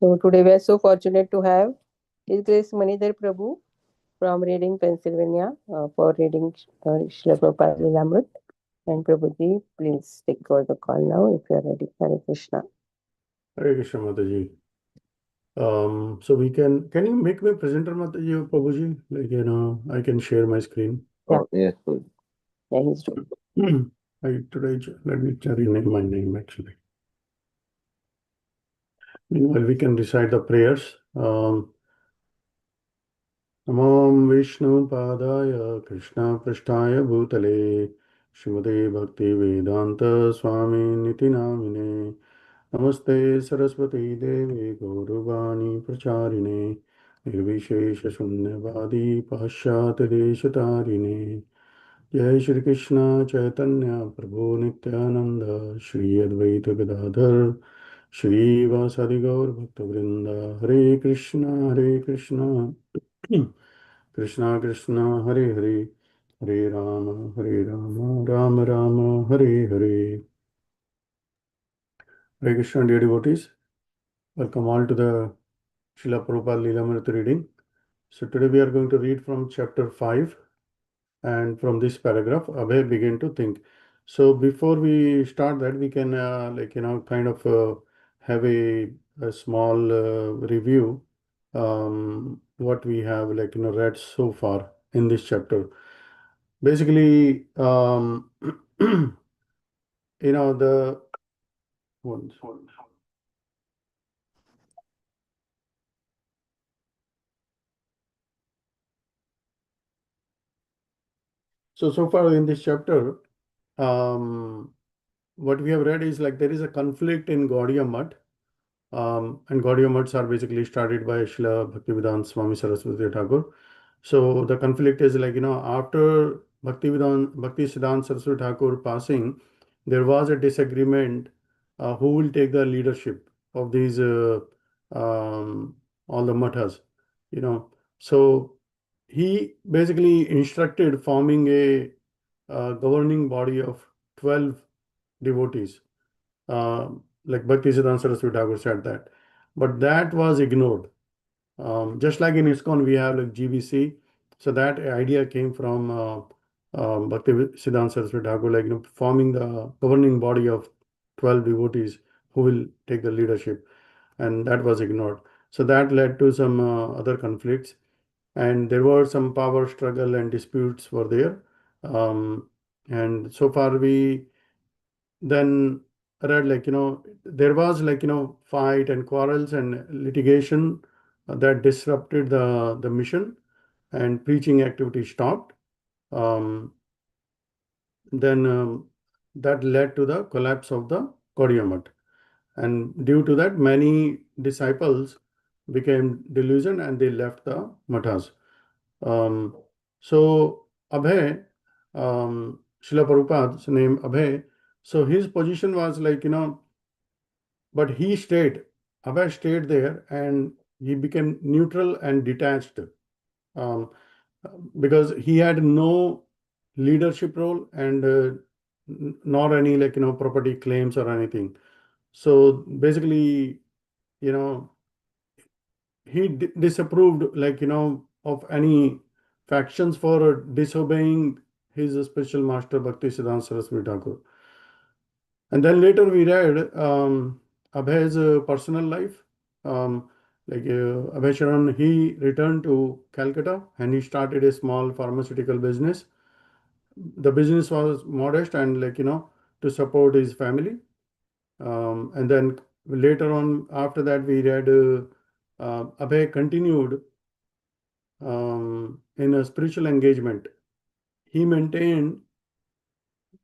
So today we are so fortunate to have His Grace Manidhar Prabhu from Reading, Pennsylvania, for reading Srila Prabhupada Lilamrit. And Prabhuji, please take over the call now if you are ready. Hare Krishna. Hare Krishna, Mataji. So can you make me presenter, Mataji or Prabhuji? I can share my screen. Yeah. Yes, good. Yeah, he's doing. Let me rename my name actually. Meanwhile, we can recite the prayers. Namam Vishnu Padaya Krishna Prasthaya Bhutale Srimade Bhakti Vedanta Swami Niti Namine Namaste Saraswati Devi Gauruvani Pracharine Nirvishesha Shunyavadi Paschat Deshatarine Jai Shri Krishna Chaitanya Prabhu Nityananda Shri Advaita Gadadhar Shri Vasadi Gaur Bhakta Vrinda Hare Krishna Krishna Krishna Hare Hare Hare Rama Rama Rama Hare Hare. Hare Krishna, dear devotees. Welcome all to the Srila Prabhupada Lilamrita reading. So today we are going to read from chapter 5, and from this paragraph Abhay began to think. So before we start that, we can have a small review what we have read so far in this chapter. Basically, the one. So far in this chapter, what we have read is there is a conflict in Gaudiya Math, and Gaudiya Maths are basically started by Srila Bhaktivedanta Swami Saraswati Thakur. So the conflict is after Bhakti Siddhanta Saraswati Thakur passing, there was a disagreement who will take the leadership of these all the mathas, So he basically instructed forming a governing body of 12 devotees, like Bhaktisiddhanta Saraswati Thakur said that. But that was ignored. Just like in ISKCON, we have GBC. So that idea came from Bhaktisiddhanta Saraswati Thakur, forming the governing body of 12 devotees who will take the leadership. And that was ignored. So that led to some other conflicts. And there were some power struggle and disputes were there. And so far we then read there was fight and quarrels and litigation that disrupted the mission, and preaching activity stopped. Then that led to the collapse of the Gaudiya Math, and due to that many disciples became delusioned and they left the mathas. So Abhay, Srila Prabhupada's name Abhay, so his position was but he stayed. Abhay stayed there and he became neutral and detached, um, because he had no leadership role and nor any property claims or anything. So basically, he disapproved of any factions for disobeying his special master Bhaktisiddhanta Saraswati Thakur. And then later we read Abhay's personal life. Abhay Sharan, he returned to Calcutta and he started a small pharmaceutical business. The business was modest and to support his family. And then later on, after that, we read Abhay continued in a spiritual engagement. He maintained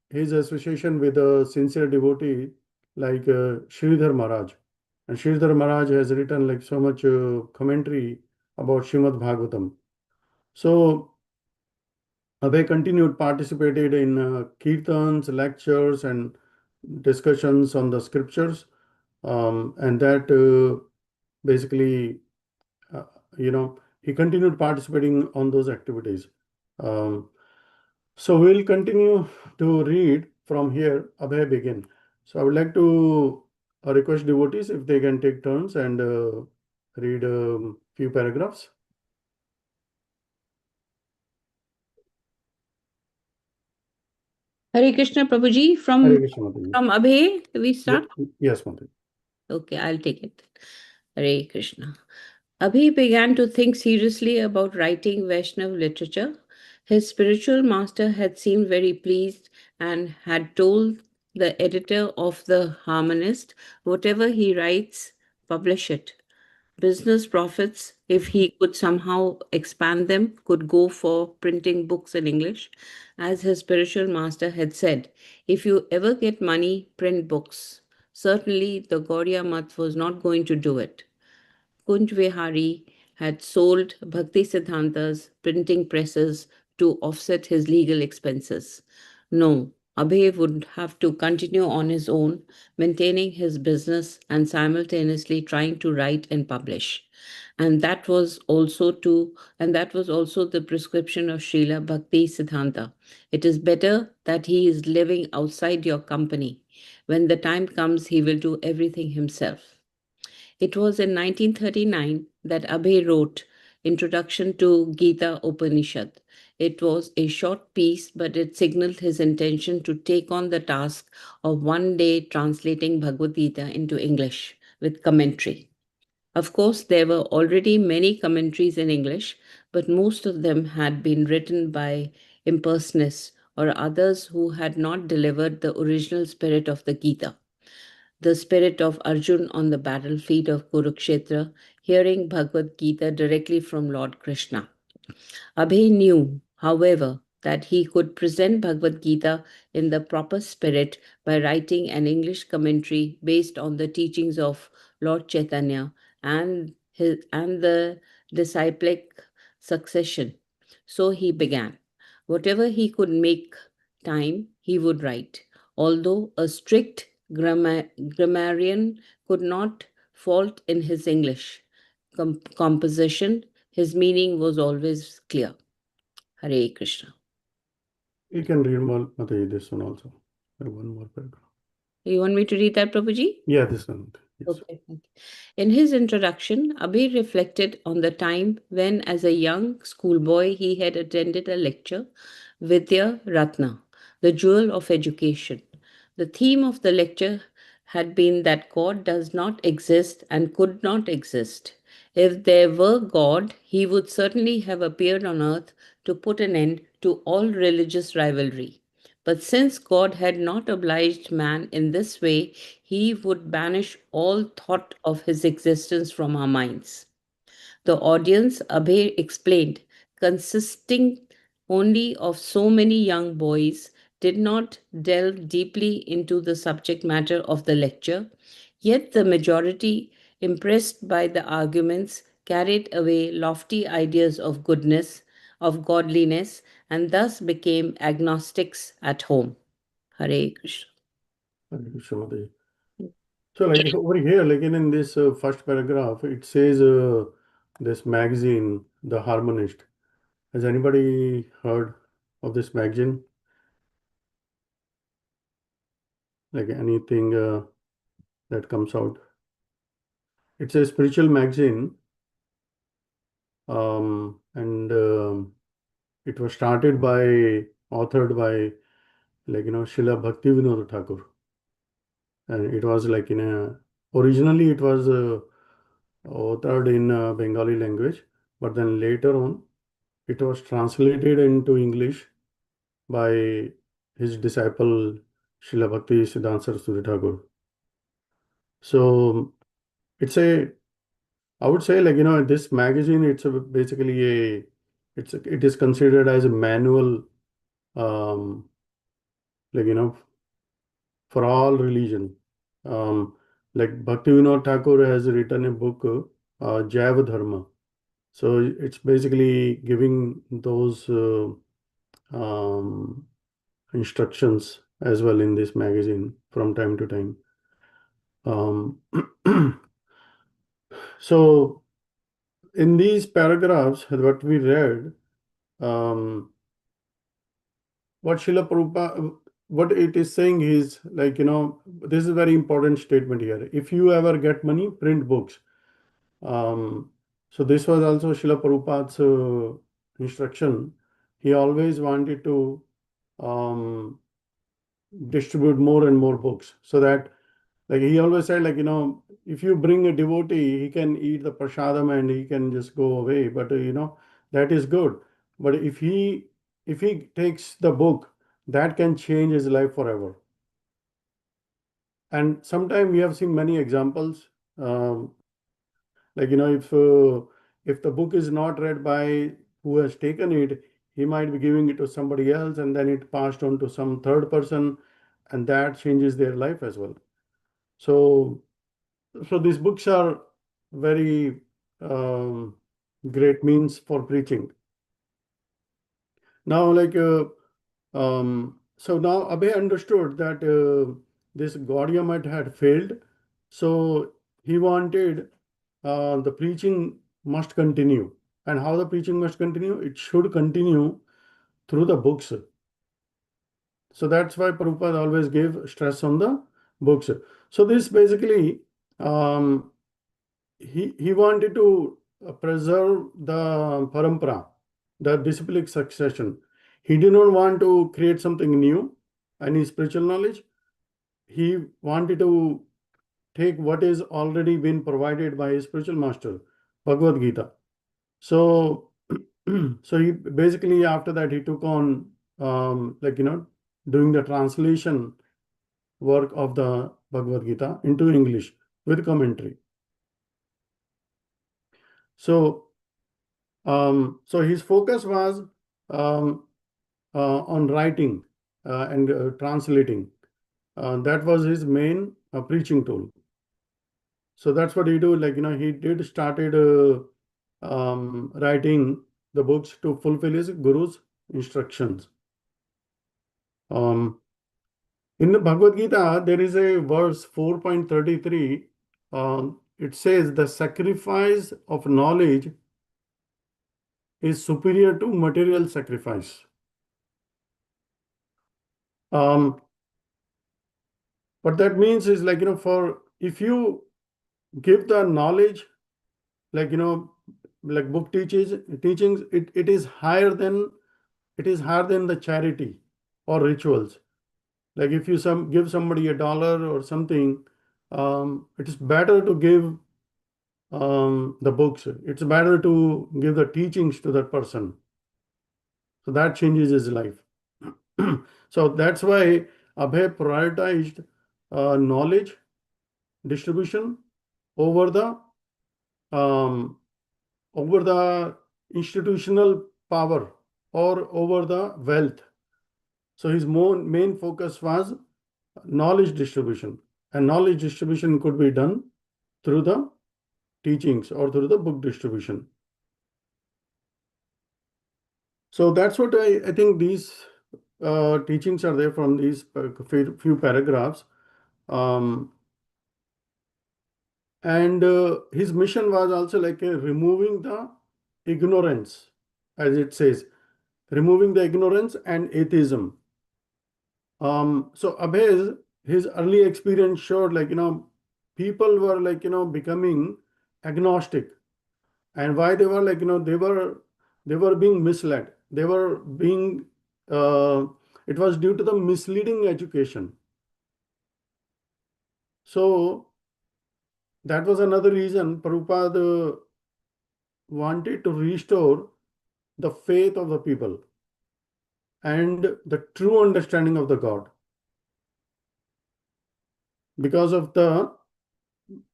his association with a sincere devotee like Sridhar Maharaj. And Sridhar Maharaj has written so much commentary about Srimad Bhagavatam. So Abhay continued participated in kirtans, lectures, and discussions on the scriptures, and that basically, he continued participating on those activities. So we'll continue to read from here. Abhay begin. So I would like to I request devotees if they can take turns and read a few paragraphs. Hare Krishna, Prabhuji. Hare From Krishna, Mataji. Abhay, we start? Yes, Mataji. Okay, I'll take it. Hare Krishna. Abhay began to think seriously about writing Vaishnav literature. His spiritual master had seemed very pleased and had told the editor of The Harmonist, whatever he writes, publish it. Business profits, if he could somehow expand them, could go for printing books in English. As his spiritual master had said, if you ever get money, print books. Certainly, the Gaudiya Math was not going to do it. Kunj Vihari had sold Bhakti Siddhanta's printing presses to offset his legal expenses. No, Abhay would have to continue on his own, maintaining his business and simultaneously trying to write and publish. And that was also the prescription of Srila Bhakti Siddhanta. It is better that he is living outside your company. When the time comes, he will do everything himself. It was in 1939 that Abhay wrote Introduction to Gita Upanishad. It was a short piece, but it signaled his intention to take on the task of one day translating Bhagavad Gita into English with commentary. Of course, there were already many commentaries in English, but most of them had been written by impersonalists or others who had not delivered the original spirit of the Gita. The spirit of Arjun on the battlefield of Kurukshetra, hearing Bhagavad Gita directly from Lord Krishna. Abhay knew, however, that he could present Bhagavad Gita in the proper spirit by writing an English commentary based on the teachings of Lord Chaitanya and the disciplic succession. So he began. Whatever he could make time, he would write. Although a strict grammarian could not fault in his English composition, his meaning was always clear. Hare Krishna. You can read more, Mataji, this one also. One more paragraph. You want me to read that, Prabhuji? Yeah, this one. Yes. Okay. In his introduction, Abhay reflected on the time when, as a young schoolboy, he had attended a lecture, Vidya Ratna, the jewel of education. The theme of the lecture had been that God does not exist and could not exist. If there were God, he would certainly have appeared on earth to put an end to all religious rivalry. But since God had not obliged man in this way, he would banish all thought of his existence from our minds. The audience, Abhay explained, consisting only of so many young boys, did not delve deeply into the subject matter of the lecture, yet the majority, impressed by the arguments, carried away lofty ideas of goodness, of godliness, and thus became agnostics at home. Hare Krishna. Hare Krishna, Mataji. So, like over here, like in this first paragraph, it says this magazine, The Harmonist. Has anybody heard of this magazine? Like anything that comes out? It's a spiritual magazine, and it was started by, authored by, like Srila Bhakti Vinod Thakur, and it was like originally it was authored in Bengali language, but then later on it was translated into English by his disciple Srila Bhakti Siddhanta Saraswati Thakur. So it's a, I would say, like this magazine, it's basically it is considered as a manual, um, like for all religion. Um, like Bhakti Vinod Thakur has written a book, Jaiva Dharma. So it's basically giving those um, instructions as well in this magazine from time to time. Um, so in these paragraphs, what we read, what Srila Prabhupada, what it is saying is like, this is a very important statement here. If you ever get money, print books. So this was also Srila Prabhupada's instruction. He always wanted to um, distribute more and more books, so that, like, he always said, like, if you bring a devotee, he can eat the prasadam and he can just go away. But that is good. But if he takes the book, that can change his life forever. And sometimes we have seen many examples. Like, if the book is not read by who has taken it, he might be giving it to somebody else, and then it passed on to some third person, and that changes their life as well. So these books are very great means for preaching. Now, like, so now Abhay understood that this Gaudiya Math had failed, so he wanted the preaching must continue. And how the preaching must continue? It should continue through the books. So that's why Prabhupada always gave stress on the books. So this basically, um, he wanted to preserve the parampara, the disciplic succession. He did not want to create something new, any spiritual knowledge. He wanted to take what is already been provided by his spiritual master, Bhagavad Gita. So, so he basically, after that, he took on like, doing the translation work of the Bhagavad Gita into English with commentary. So his focus was um, on writing and translating. That was his main preaching tool. So that's what he do. Like, he did started writing the books to fulfill his guru's instructions. Um, in the Bhagavad Gita, there is a verse 4.33. It says the sacrifice of knowledge is superior to material sacrifice. What that means is, like, for if you give the knowledge, like, like book teachings, it is higher than the charity or rituals. Like, if you give somebody $1 or something, it is better to give the books. It's better to give the teachings to that person. So that changes his life. So that's why Abhay prioritized knowledge distribution over the um, institutional power or over the wealth. So his main focus was knowledge distribution, and knowledge distribution could be done through the teachings or through the book distribution. So that's what I think these teachings are there from these few paragraphs. And his mission was also like removing the ignorance, as it says, removing the ignorance and atheism. So Abhay, his early experience showed, like, people were, like, becoming agnostic. And why they were, like, they were being misled. They were being it was due to the misleading education. So that was another reason Prabhupada wanted to restore the faith of the people and the true understanding of the God. Because of the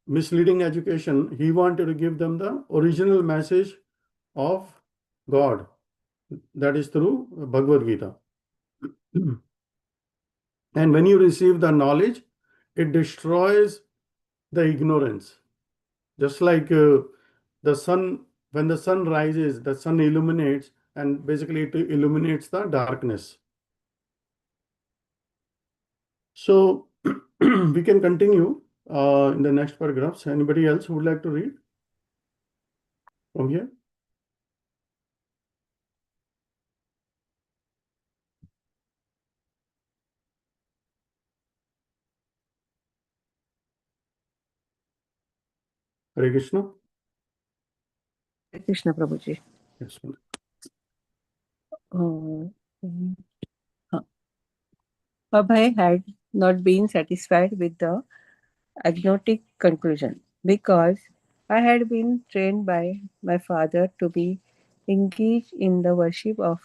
misleading education, he wanted to give them the original message of God, that is through Bhagavad Gita. And when you receive the knowledge, it destroys the ignorance. Just like the sun, when the sun rises, the sun illuminates, and basically it illuminates the darkness. So we can continue in the next paragraphs. Anybody else who would like to read from here? Hare Krishna. Hare Krishna, Prabhuji. Yes, ma'am. Mm, Abhay had not been satisfied with the agnostic conclusion because I had been trained by my father to be engaged in the worship of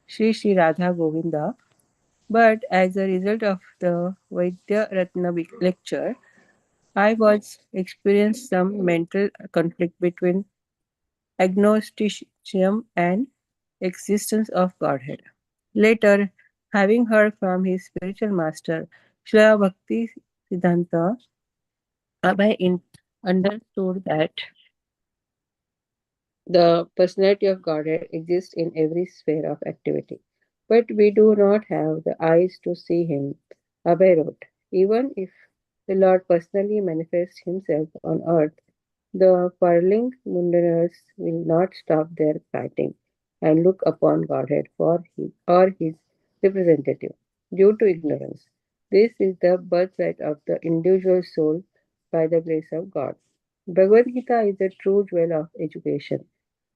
Sri Radha Govinda. But as a result of the Vaidya Ratna lecture, I was experienced some mental conflict between agnosticism and existence of Godhead. Later, having heard from his spiritual master, Srila Bhakti Siddhanta, Abhay understood that the personality of Godhead exists in every sphere of activity. But we do not have the eyes to see him. Abhay wrote, even if the Lord personally manifests himself on earth, the quarreling Mundaners will not stop their fighting and look upon Godhead for his or his representative due to ignorance. This is the birthright of the individual soul by the grace of God. Bhagavad Gita is the true jewel of education.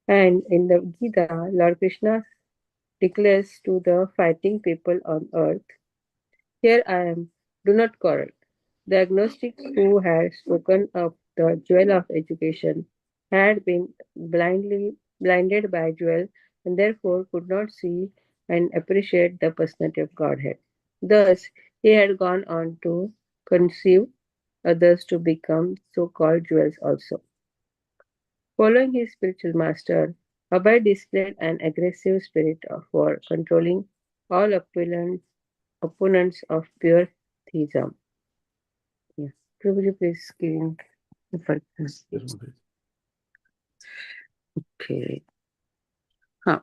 And in the Gita, Lord Krishna declares to the fighting people on earth, here I am, do not quarrel. The agnostic who had spoken of the jewel of education had been blinded by jewel and therefore could not see and appreciate the personality of Godhead. Thus, he had gone on to conceive others to become so-called jewels also. Following his spiritual master, Abhay displayed an aggressive spirit for controlling all opponents of pure theism. Yeah. Prabhuji, please give him the first. Yes, ma'am. Okay. Huh.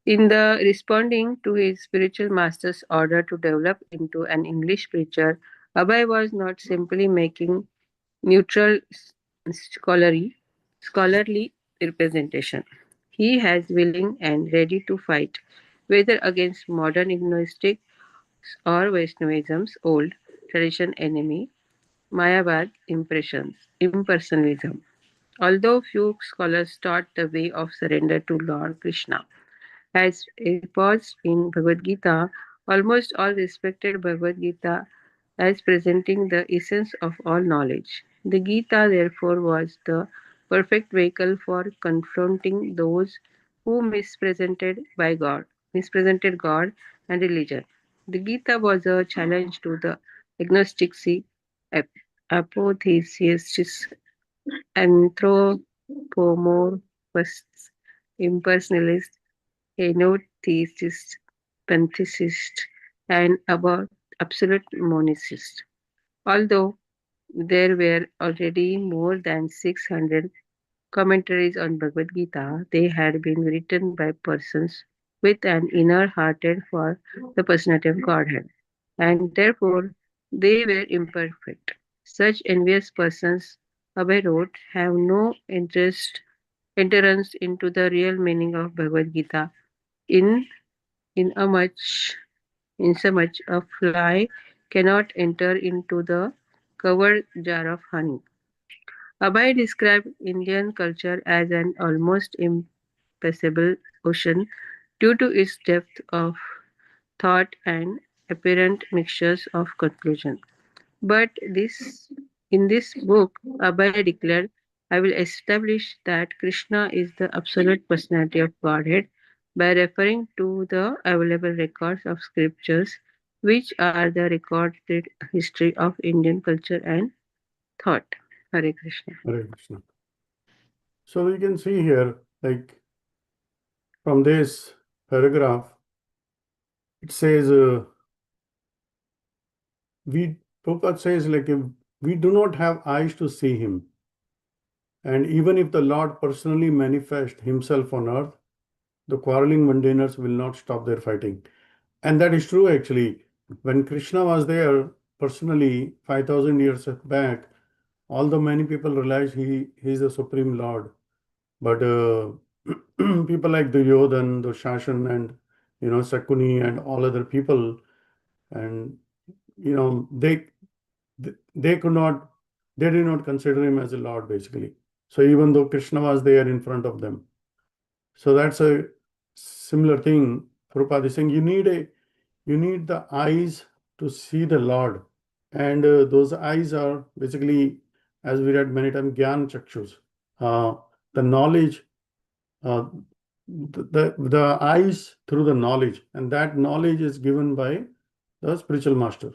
In the responding to his spiritual master's order to develop into an English preacher, Abhay was not simply making neutral scholarly representation. He has willing and ready to fight, whether against modern agnostic or Vaishnavism's old tradition enemy, Mayavad impersonalism. Although few scholars taught the way of surrender to Lord Krishna, as reposed in Bhagavad Gita, almost all respected Bhagavad Gita as presenting the essence of all knowledge. The Gita, therefore, was the perfect vehicle for confronting those who mispresented God and religion. The Gita was a challenge to the agnostics, ap- apotheists, anthropomorphists, impersonalists, henotheists, pantheicists, and about absolute monicists. Although there were already more than 600 commentaries on Bhagavad Gita, they had been written by persons with an inner hearted for the personality of Godhead, and therefore they were imperfect. Such envious persons, Abhay wrote, have no entrance into the real meaning of Bhagavad Gita in in a much insomuch a fly cannot enter into the covered jar of honey. Abhay described Indian culture as an almost impassable ocean due to its depth of thought and apparent mixtures of conclusion. But in this book, Abhay declared, I will establish that Krishna is the absolute personality of Godhead by referring to the available records of scriptures, which are the recorded history of Indian culture and thought. Hare Krishna. Hare Krishna. So we can see here, like from this paragraph, it says, we, Prabhupada says, like, if we do not have eyes to see him, and even if the Lord personally manifests himself on earth, the quarreling mundaners will not stop their fighting. And that is true actually. When Krishna was there personally 5,000 years back, although many people realize he is the Supreme Lord, but people like Duryodhan, Dushashan, and Sakuni, and all other people, and you know they could not, they did not consider him as a Lord basically. So even though Krishna was there in front of them. So that's a similar thing. Prabhupada is saying you need the eyes to see the Lord. And those eyes are basically, as we read many times, Gyan Chakshus. The knowledge, the eyes through the knowledge. And that knowledge is given by the spiritual master,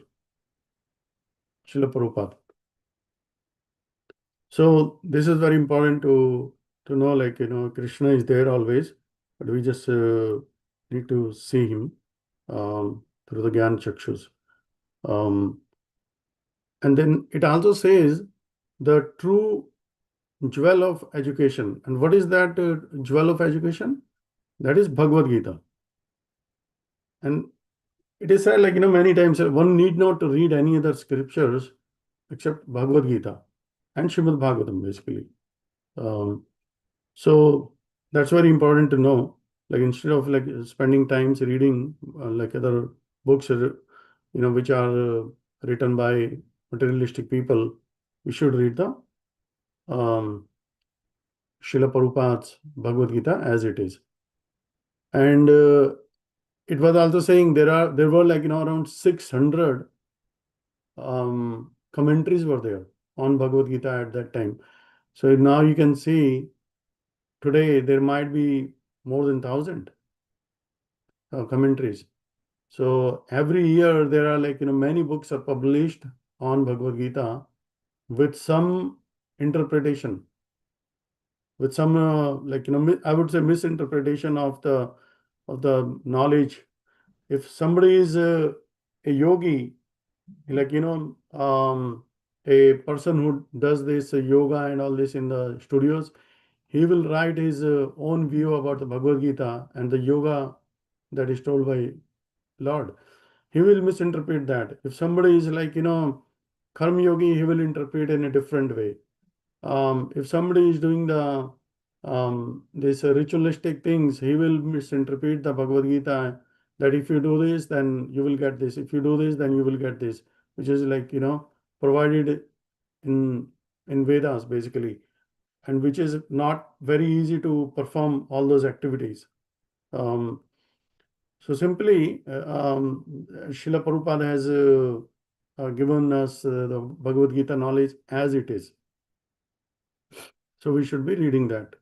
Srila Prabhupada. So this is very important to know, like, Krishna is there always, but we just need to see him through the Gyan Chakshus. And then it also says the true jewel of education. And what is that jewel of education? That is Bhagavad Gita. And it is said, like, many times one need not to read any other scriptures except Bhagavad Gita and Srimad Bhagavatam, basically. So that's very important to know. Like, instead of like spending times reading like other books, which are written by materialistic people, we should read the um, Srila Prabhupada's Bhagavad Gita as it is. And it was also saying there were like around 600 commentaries were there on Bhagavad Gita at that time. So now you can see today there might be more than 1,000 commentaries. So every year there are like many books are published on Bhagavad Gita with some interpretation, with some like I would say misinterpretation of the knowledge. If somebody is a yogi, like a person who does this yoga and all this in the studios, he will write his own view about the Bhagavad Gita and the yoga that is told by Lord. He will misinterpret that. If somebody is like karma yogi, he will interpret in a different way. If somebody is doing the this ritualistic things, he will misinterpret the Bhagavad Gita that if you do this, then you will get this. If you do this, then you will get this, which is like provided in Vedas basically, and which is not very easy to perform all those activities. So simply, Srila Prabhupada has given us the Bhagavad Gita knowledge as it is. So we should be reading that.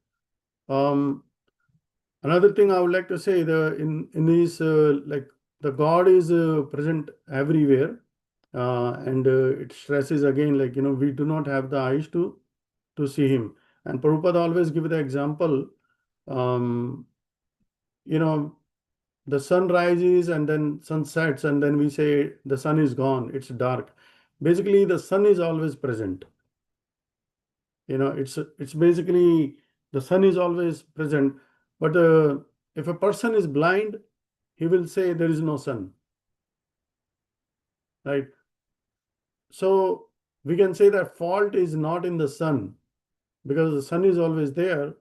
Another thing I would like to say, in this like the God is present everywhere, and it stresses again, like we do not have the eyes to see him. And Prabhupada always give the example, um, the sun rises and then sun sets, and then we say the sun is gone, it's dark. Basically, the sun is always present. It's basically the sun is always present. But if a person is blind, he will say there is no sun, right? So we can say that fault is not in the sun, because the sun is always there,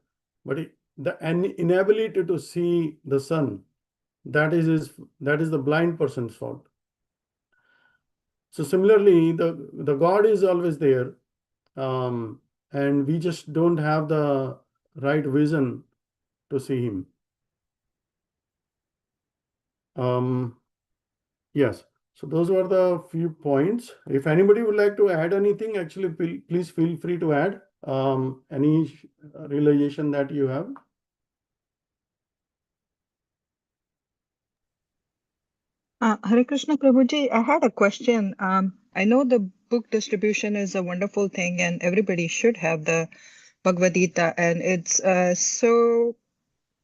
but the inability to see the sun, that is the blind person's fault. So similarly, the God is always there, and we just don't have the right vision to see him. Yes. So those were the few points. If anybody would like to add anything, actually, please feel free to add any realization that you have. Hare Krishna Prabhuji, I had a question. I know the book distribution is a wonderful thing and everybody should have the Bhagavad Gita, and it's so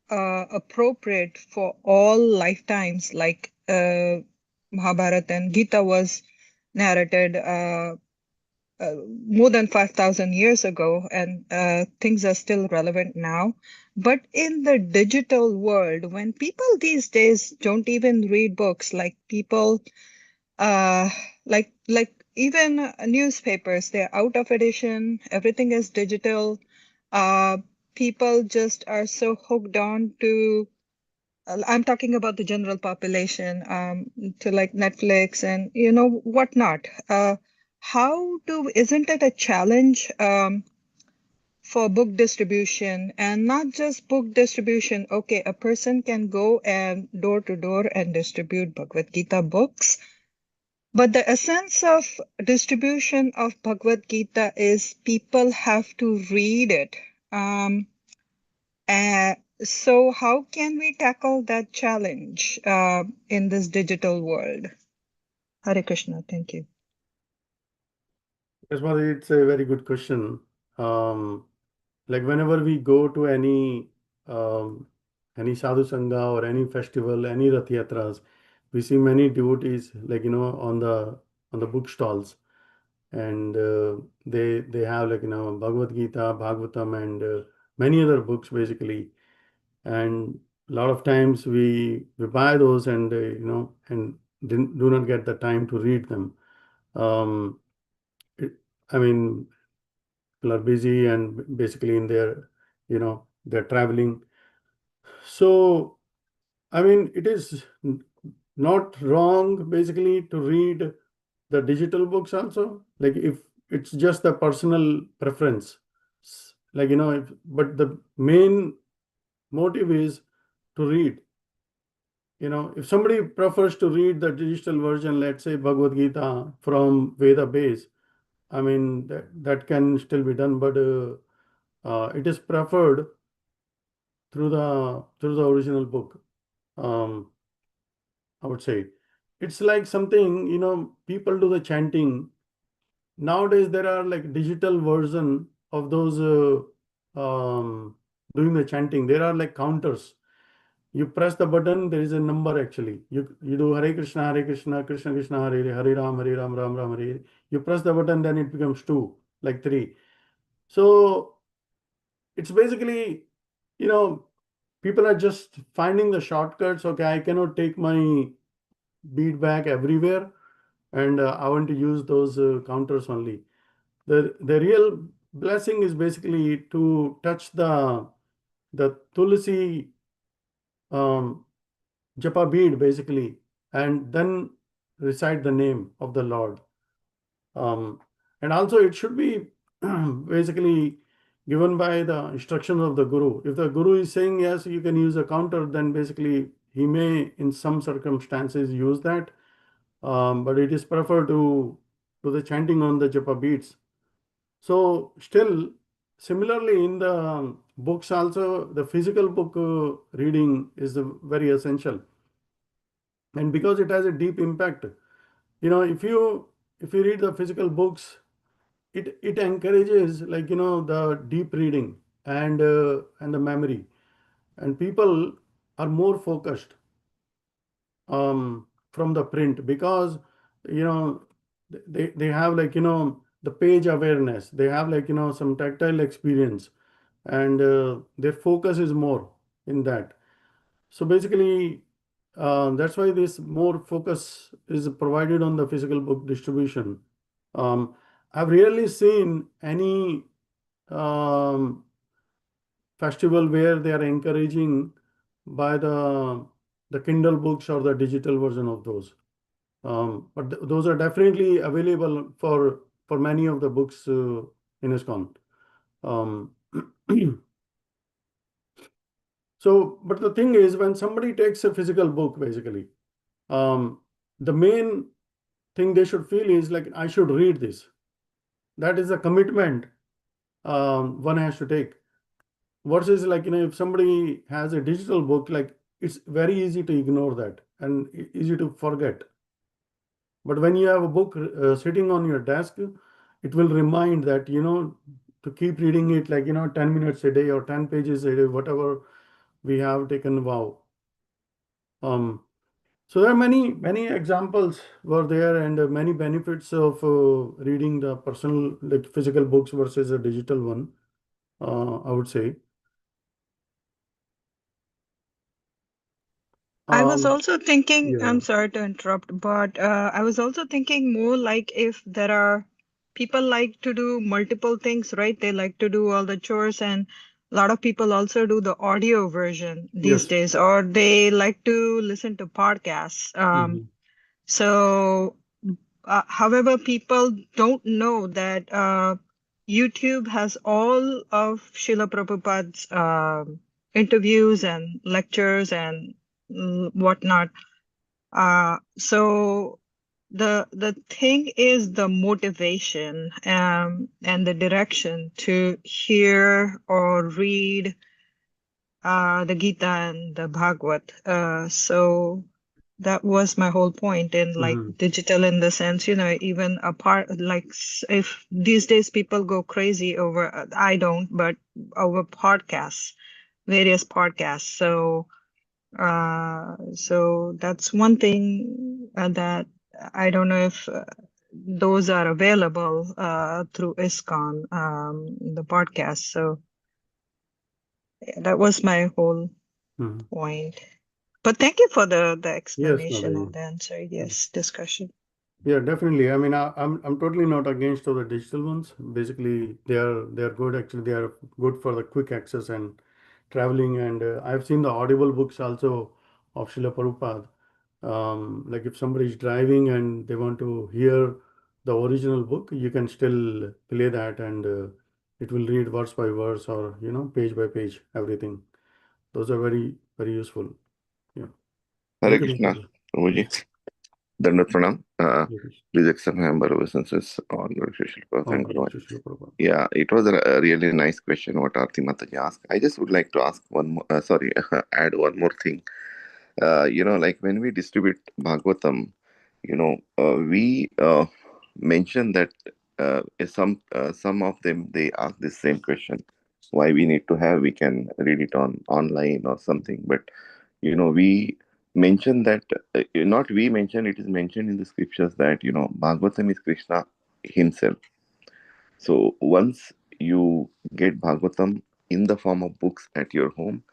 appropriate for all lifetimes, like Mahabharata and Gita was narrated more than 5,000 years ago, and things are still relevant now. But in the digital world, when people these days don't even read books, like people, uh, like even newspapers, they're out of edition. Everything is digital. Uh, People just are so hooked on to. I'm talking about the general population, to like Netflix and whatnot. Isn't it a challenge for book distribution, and not just book distribution. Okay, a person can go and door to door and distribute Bhagavad Gita books, but the essence of distribution of Bhagavad Gita is people have to read it. So how can we tackle that challenge in this digital world? Hare Krishna, thank you. Yes, Madhu, it's a very good question. Like whenever we go to any sadhu sangha or any festival, any Rath Yatras, we see many devotees, like on the book stalls, and they have, like, Bhagavad Gita, Bhagavatam, and many other books basically. And a lot of times we buy those, and and do not get the time to read them. Um, it, I mean, people are busy and basically in their, they're traveling. So, I mean, it is not wrong basically to read the digital books also, like if it's just the personal preference. Like, but the main motive is to read. If somebody prefers to read the digital version, let's say Bhagavad Gita from Veda base, I mean, that can still be done, but it is preferred through the original book. Um, I would say it's like something, people do the chanting. Nowadays, there are like digital version of those doing the chanting. There are like counters. You press the button, there is a number actually. You do Hare Krishna, Krishna Krishna, Hare Hare, Hare Ram, Ram Ram, Hare Hare. You press the button, then it becomes two, like three. So it's basically, you know, people are just finding the shortcuts. Okay, I cannot take my bead back everywhere, and I want to use those counters only. The real blessing is basically to touch the tulsi um, japa bead basically, and then recite the name of the Lord. And also it should be basically given by the instructions of the Guru. If the Guru is saying yes, you can use a counter, then basically he may in some circumstances use that. But it is preferred to the chanting on the japa beads. So still, similarly in the books also, the physical book reading is very essential, and because it has a deep impact. If you read the physical books, it encourages, like, the deep reading and the memory, and people are more focused from the print, because they have, like, the page awareness, they have, like, some tactile experience, and their focus is more in that. So basically, that's why this more focus is provided on the physical book distribution. I've rarely seen any um, festival where they are encouraging by the Kindle books or the digital version of those. But those are definitely available for many of the books in ISKCON. Um, so, but the thing is, when somebody takes a physical book, basically, the main thing they should feel is like, I should read this. That is a commitment one has to take. Versus, like, if somebody has a digital book, like, it's very easy to ignore that and easy to forget. But when you have a book sitting on your desk, it will remind that, to keep reading it, like, 10 minutes a day or 10 pages a day, whatever we have taken vow. So there are many examples were there, and many benefits of reading the personal, like, physical books versus a digital one, I would say. I was Um, also thinking, yeah. I'm sorry to interrupt, but I was also thinking more like if there are people like to do multiple things, right? They like to do all the chores, and a lot of people also do the audio version these Yes. days, or they like to listen to podcasts. Mhm. So, however, people don't know that YouTube has all of Srila Prabhupada's interviews and lectures and whatnot. So the thing is the motivation and the direction to hear or read the Gita and the Bhagavad. So that was my whole point in like digital in the sense, even apart, like if these days people go crazy over, I don't, but over podcasts, various podcasts. So that's one thing that I don't know if those are available through ISKCON, the podcast. So that was my whole point. But thank you for the Yes, explanation Mataji. and the answer. Yes, discussion. Yeah, definitely. I mean, I'm totally not against all the digital ones. Basically, they are good. Actually, they are good for the quick access and traveling. And I've seen the audible books also of Srila Prabhupada. Like if somebody is driving and they want to hear the original book, you can still play that, and it will read verse by verse or page by page everything. Those are very very useful. Yeah. Hare Thank you, Krishna, Mataji. Prabhuji. Dandavat Pranam. Hare Krishna. Please accept my humble obeisances on Lord Shri Prabhupada Om and Guru Guru. Srila Prabhupada. Yeah, it was a really nice question what Aarti Mataji asked. I just would like to ask one more, add one more thing. Like when we distribute Bhagavatam, we mention that some of them they ask the same question. Why we need to have? We can read it on online or something, but we mention that not we mention, it is mentioned in the scriptures that Bhagavatam is Krishna himself. So once you get Bhagavatam in the form of books at your home,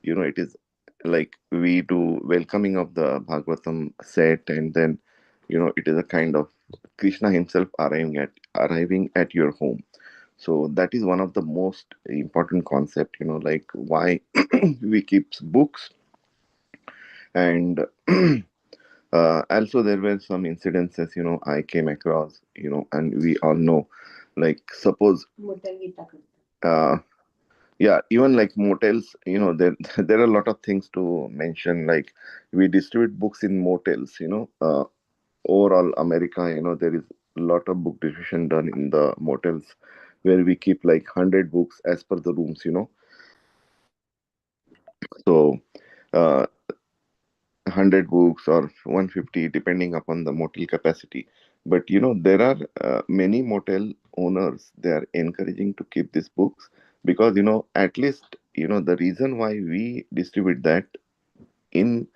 it is like we do welcoming of the Bhagavatam set, and then it is a kind of Krishna himself arriving at your home. So that is one of the most important concept, like why we keep books. And also there were some incidences I came across, and we all know, like suppose uh, yeah, even like motels, there there are a lot of things to mention. Like we distribute books in motels, overall America, there is a lot of book distribution done in the motels, where we keep like 100 books as per the rooms. So uh, 100 books or 150 depending upon the motel capacity. But there are many motel owners, they are encouraging to keep these books, because at least the reason why we distribute that in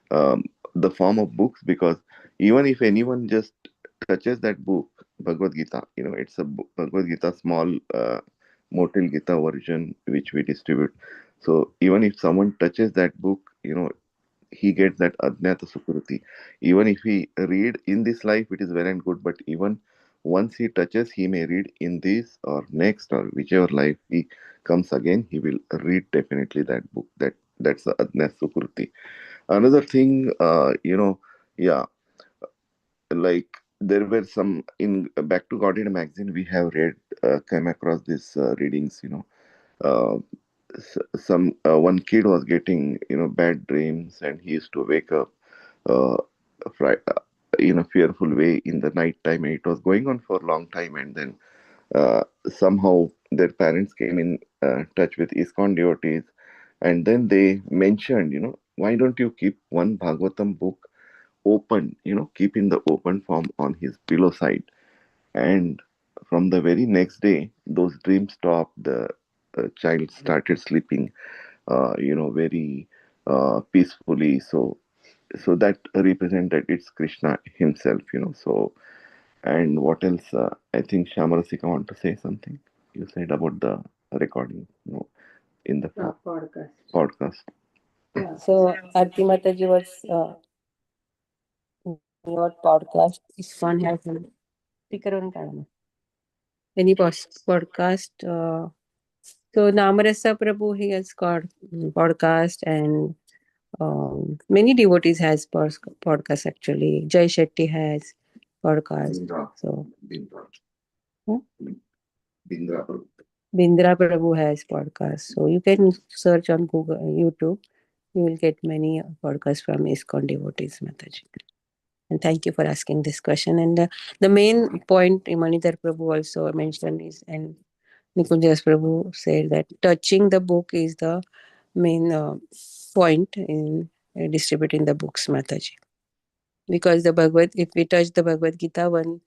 the form of books, because even if anyone just touches that book, Bhagavad Gita, it's a Bhagavad Gita small motel Gita version which we distribute. So even if someone touches that book, he gets that Adnyata Sukriti. Even if he read in this life, it is well and good, but even once he touches, he may read in this or next or whichever life he comes again, he will read definitely that book. That's the Adnyata Sukriti. Another thing, yeah, like there were some in Back to Godhead magazine, we have came across these readings, uh, some one kid was getting bad dreams, and he used to wake up uh, in a fearful way in the night time, and it was going on for a long time. And then somehow their parents came in touch with ISKCON devotees, and then they mentioned, why don't you keep one Bhagavatam book open, keep in the open form on his pillow side. And from the very next day, those dreams stopped. The child started sleeping very peacefully. So that represented it's Krishna himself. So, and what else? I think Shamarasika want to say something. You said about the recording, in the podcast. So Aarti Mataji was your podcast. This one has a speaker on camera. Any podcast. So Namarasa Prabhu, he has got podcast, and many devotees has podcast actually. Jai Shetty has podcast. So Bindra Prabhu has podcast. So you can search on Google, YouTube. You will get many podcasts from ISKCON devotees, Mataji. And thank you for asking this question. And the main point Manidhar Prabhu also mentioned is, and Nikunjas Prabhu said that touching the book is the main point in distributing the books, Mataji. Because if we touch the Bhagavad Gita, one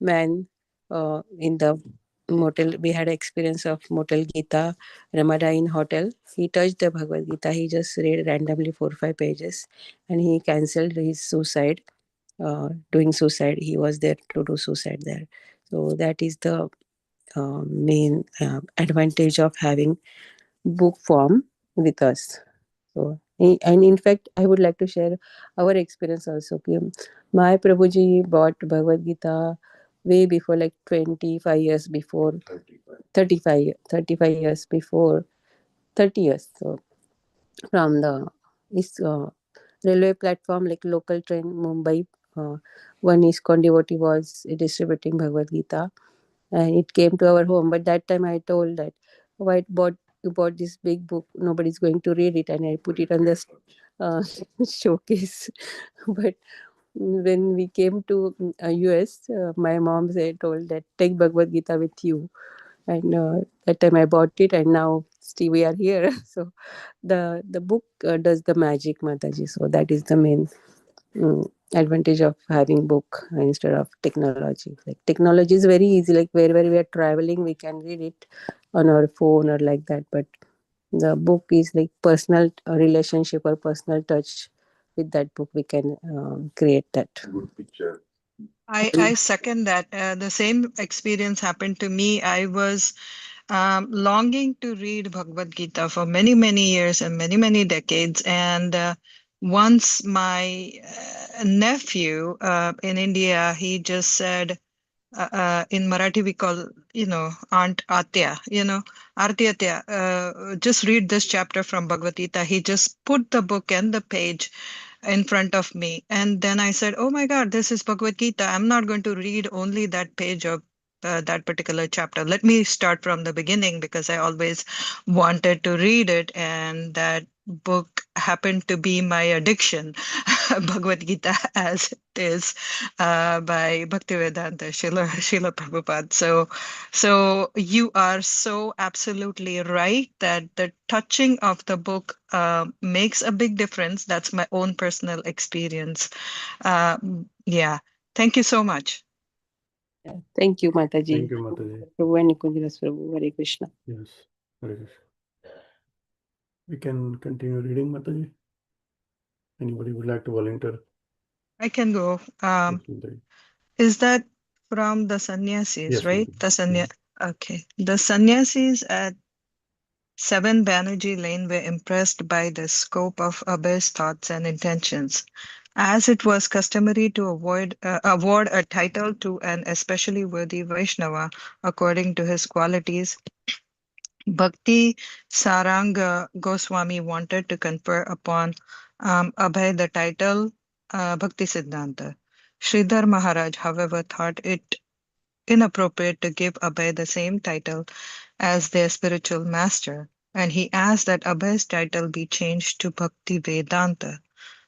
man in the motel, we had experience of motel Gita, Ramada in hotel. He touched the Bhagavad Gita. He just read randomly 4 or 5 pages, and he cancelled his suicide. Doing suicide, he was there to do suicide there. So that is the main advantage of having book form with us. So, and in fact, I would like to share our experience also. My Prabhuji bought Bhagavad Gita way before, like 25 years before, 35 years before, 30 years. So, from the is railway platform, like local train, Mumbai, one ISKCON devotee was distributing Bhagavad Gita, and it came to our home. But that time I told that, why you bought this big book, nobody's going to read it, and I put it on the uh, showcase. But when we came to US, my mom told that, take Bhagavad Gita with you. And that time I bought it, and now still we are here. So the book does the magic, Mataji. So that is the main advantage of having book instead of technology. Like technology is very easy, like wherever we are traveling we can read it on our phone or like that, but the book is like personal relationship or personal touch. With that book we can create that. Good picture. I second that. The same experience happened to me. I was longing to read Bhagavad Gita for many, many years and many, many decades. And once my nephew in India, he just said, in Marathi we call, Aunt Atya, Aarti Atya, just read this chapter from Bhagavad Gita. He just put the book and the page in front of me. And then I said, oh my God, this is Bhagavad Gita. I'm not going to read only that page of that particular chapter. Let me start from the beginning because I always wanted to read it. And that book happened to be my addiction, Bhagavad Gita as it is, by Bhaktivedanta Srila Prabhupada. So you are so absolutely right that the touching of the book makes a big difference. That's my own personal experience. Yeah. Thank you so much. Thank you, Mataji. Thank you, Mataji. Prabhu and Nikunjas Prabhu. Hare Krishna. Yes. Hare Krishna. We can continue reading, Mataji. Anybody would like to volunteer? I can go. Yes, Mataji. Is that from the sannyasis, Yes, right? Mataji. Okay. The sannyasis at 7 Banerjee Lane were impressed by the scope of Abhay's thoughts and intentions. As it was customary to award a title to an especially worthy Vaishnava according to his qualities, Bhakti Saranga Goswami wanted to confer upon Abhay the title Bhakti Siddhanta. Sridhar Maharaj, however, thought it inappropriate to give Abhay the same title as their spiritual master, and he asked that Abhay's title be changed to Bhakti Vedanta.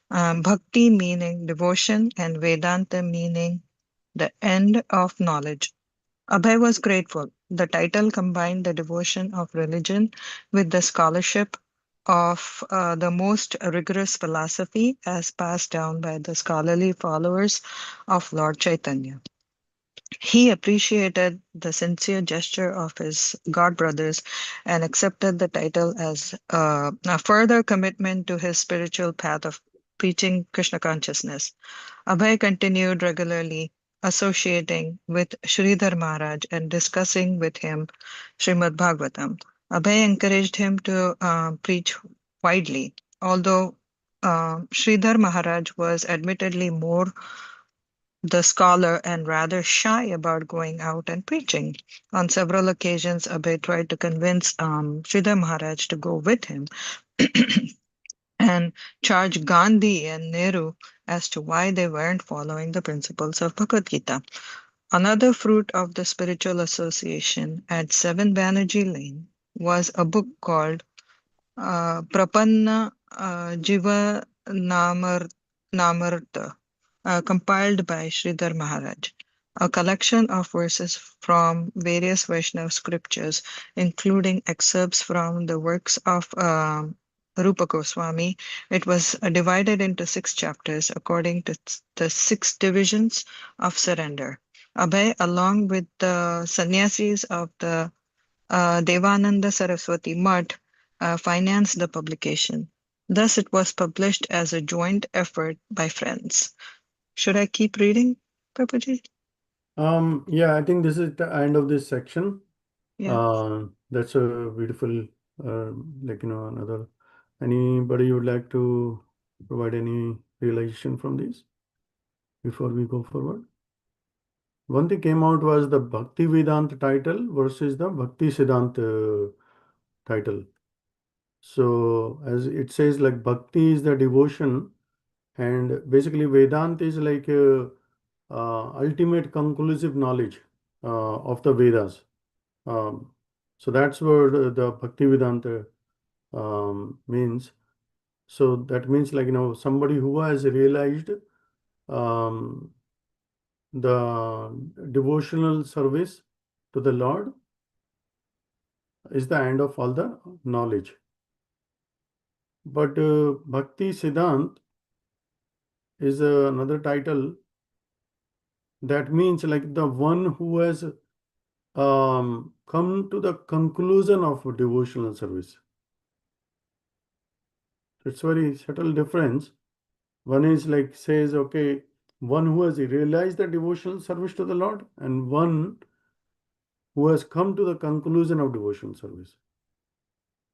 Bhakti meaning devotion, and Vedanta meaning the end of knowledge. Abhay was grateful. The title combined the devotion of religion with the scholarship of the most rigorous philosophy as passed down by the scholarly followers of Lord Chaitanya. He appreciated the sincere gesture of his god brothers and accepted the title as a further commitment to his spiritual path of preaching Krishna consciousness. Abhay continued regularly associating with Sridhar Maharaj and discussing with him Srimad Bhagavatam. Abhay encouraged him to preach widely, although Sridhar Maharaj was admittedly more the scholar and rather shy about going out and preaching. On several occasions, Abhay tried to convince Sridhar Maharaj to go with him and charge Gandhi and Nehru as to why they weren't following the principles of Bhagavad Gita. Another fruit of the spiritual association at 7 Banerjee Lane was a book called Prapanna Jiva Namarta, compiled by Sridhar Maharaj, a collection of verses from various Vaishnava scriptures, including excerpts from the works of Rupa Goswami. It was divided into 6 chapters according to the 6 divisions of surrender. Abhay, along with the sannyasis of the Devananda Saraswati Mutt, financed the publication. Thus, it was published as a joint effort by friends. Should I keep reading, Prabhuji? Yeah, I think this is the end of this section. Yeah. That's a beautiful, another. Anybody would like to provide any realization from this before we go forward? One thing came out was the Bhakti Vedanta title versus the Bhakti Siddhanta title. So, as it says, like Bhakti is the devotion, and basically Vedanta is like ultimate conclusive knowledge of the Vedas. Um, so that's what the Bhakti Vedanta means. So that means like somebody who has realized um, the devotional service to the Lord is the end of all the knowledge. But Bhakti Siddhant is another title that means like the one who has come to the conclusion of devotional service. It's very subtle difference. One is like says, okay, one who has realized the devotional service to the Lord, and one who has come to the conclusion of devotional service.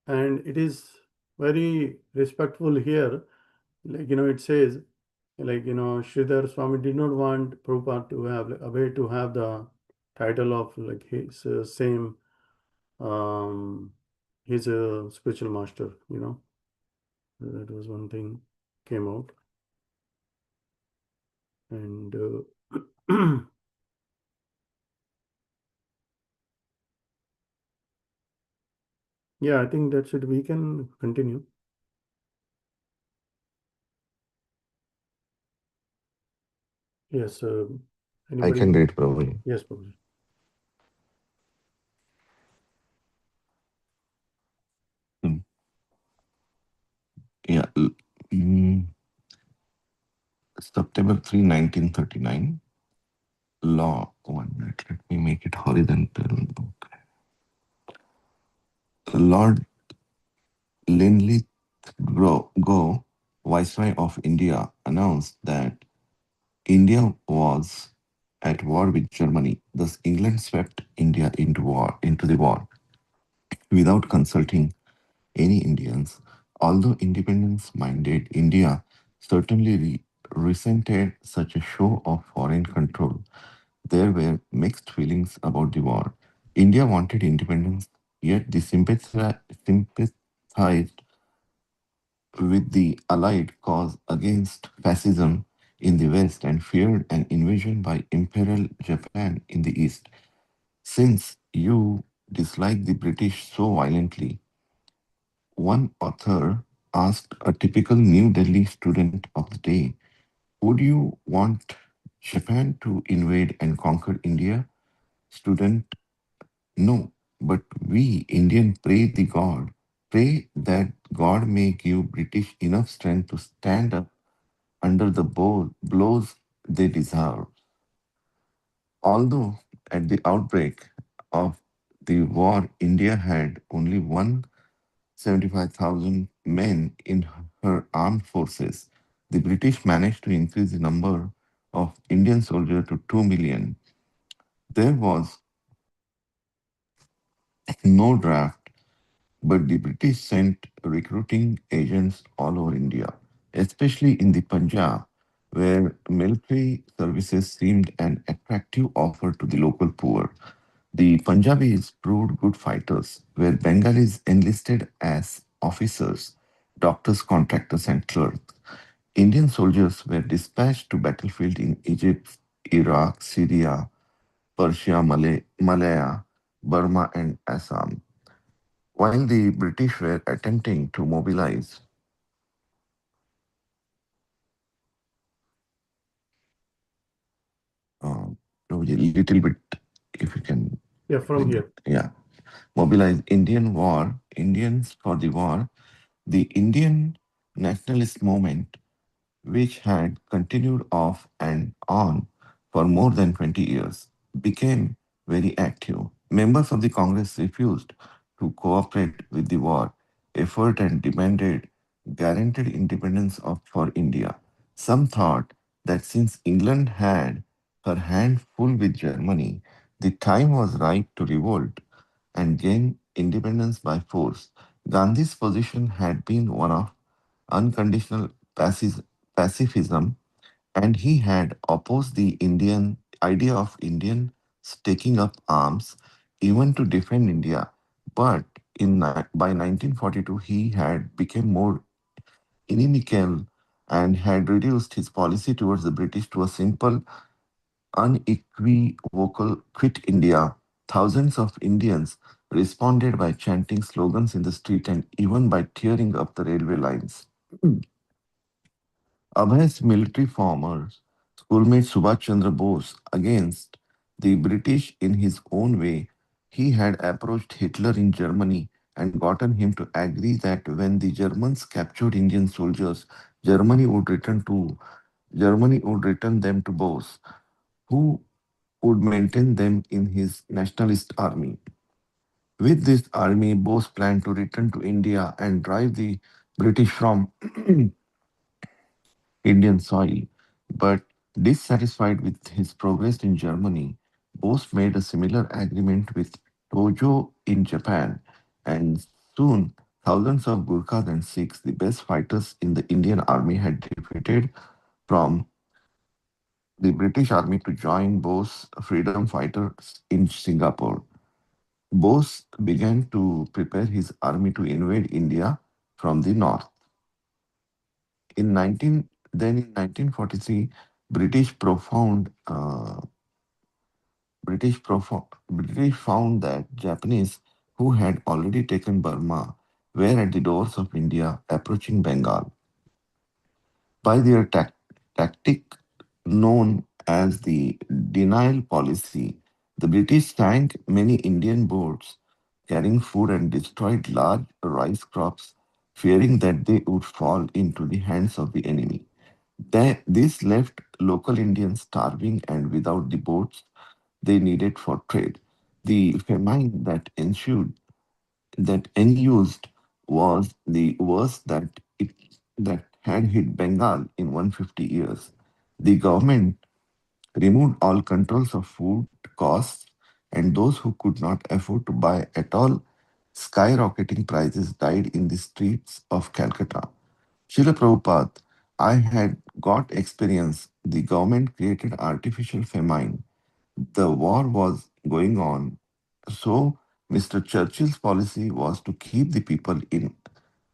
And it is very respectful here. Like, it says, like, Sridhar Swami did not want Prabhupada to have, like, Abhay to have the title of like his same, he's a spiritual master. That was one thing came out. And yeah, I think that's it. We can continue. Yes, I anybody? can read, Prabhuji. Yes, Prabhuji. Hmm. Yeah. mm, September 3, 1939. Law. 1 minute. Let me make it horizontal. Okay. Lord Linlithgow, Viceroy of India, announced that India was at war with Germany. Thus, England swept India into the war without consulting any Indians. Although independence-minded India certainly resented such a show of foreign control, there were mixed feelings about the war. India wanted independence, yet they sympathized with the Allied cause against fascism in the West and feared an invasion by Imperial Japan in the East. Since you dislike the British so violently, one author asked a typical New Delhi student of the day, would you want Japan to invade and conquer India? Student, no, but we Indian pray that God may give British enough strength to stand up under the blows they deserve. Although at the outbreak of the war, India had only 175,000 men in her armed forces, the British managed to increase the number of Indian soldiers to 2 million. There was no draft, but the British sent recruiting agents all over India, especially in the Punjab, where military services seemed an attractive offer to the local poor. The Punjabis proved good fighters, where Bengalis enlisted as officers, doctors, contractors, and clerks. Indian soldiers were dispatched to battlefield in Egypt, Iraq, Syria, Persia, Malaya, Burma, and Assam. While the British were attempting to mobilize, uh, a little bit, if you can Yeah, from bring it, here. yeah, mobilize Indians for the war, the Indian nationalist movement, which had continued off and on for more than 20 years, became very active. Members of the Congress refused to cooperate with the war effort and demanded guaranteed independence for India. Some thought that since England had her hand full with Germany, the time was ripe to revolt and gain independence by force. Gandhi's position had been one of unconditional pacifism, and he had opposed the Indian idea of Indians taking up arms even to defend India. But by 1942, he had become more inimical and had reduced his policy towards the British to a simple, unequivocal quit India. Thousands of Indians responded by chanting slogans in the street and even by tearing up the railway lines. Abhay's military former schoolmate Subhash Chandra Bose against the British in his own way. He had approached Hitler in Germany and gotten him to agree that when the Germans captured Indian soldiers, Germany would return them to Bose, who would maintain them in his nationalist army. With this army, Bose planned to return to India and drive the British from Indian soil. But dissatisfied with his progress in Germany, Bose made a similar agreement with Tojo in Japan, and soon thousands of Gurkhas and Sikhs, the best fighters in the Indian army, had defeated from the British army to join Bose freedom fighters in Singapore. Bose began to prepare his army to invade India from the north. In 1943, British profound British found that Japanese, who had already taken Burma, were at the doors of India, approaching Bengal. By their tactic known as the denial policy, the British sank many Indian boats carrying food and destroyed large rice crops, fearing that they would fall into the hands of the enemy. This left local Indians starving and without the boats they needed for trade. The famine that ensued was the worst that had hit Bengal in 150 years. The government removed all controls of food costs, and those who could not afford to buy at all, skyrocketing prices died in the streets of Calcutta. Srila Prabhupada, I had got experience. The government created artificial famine. The war was going on. So, Mr. Churchill's policy was to keep the people in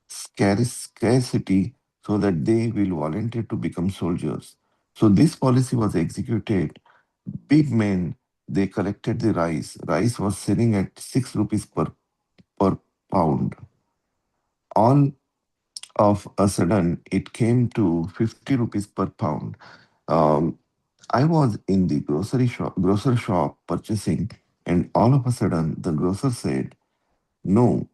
scarcity so that they will volunteer to become soldiers. So, this policy was executed. Big men, they collected the rice. Rice was selling at 6 rupees per pound. All of a sudden, it came to 50 rupees per pound. Um, I was in the grocery shop purchasing, and all of a sudden, the grocer said, "No,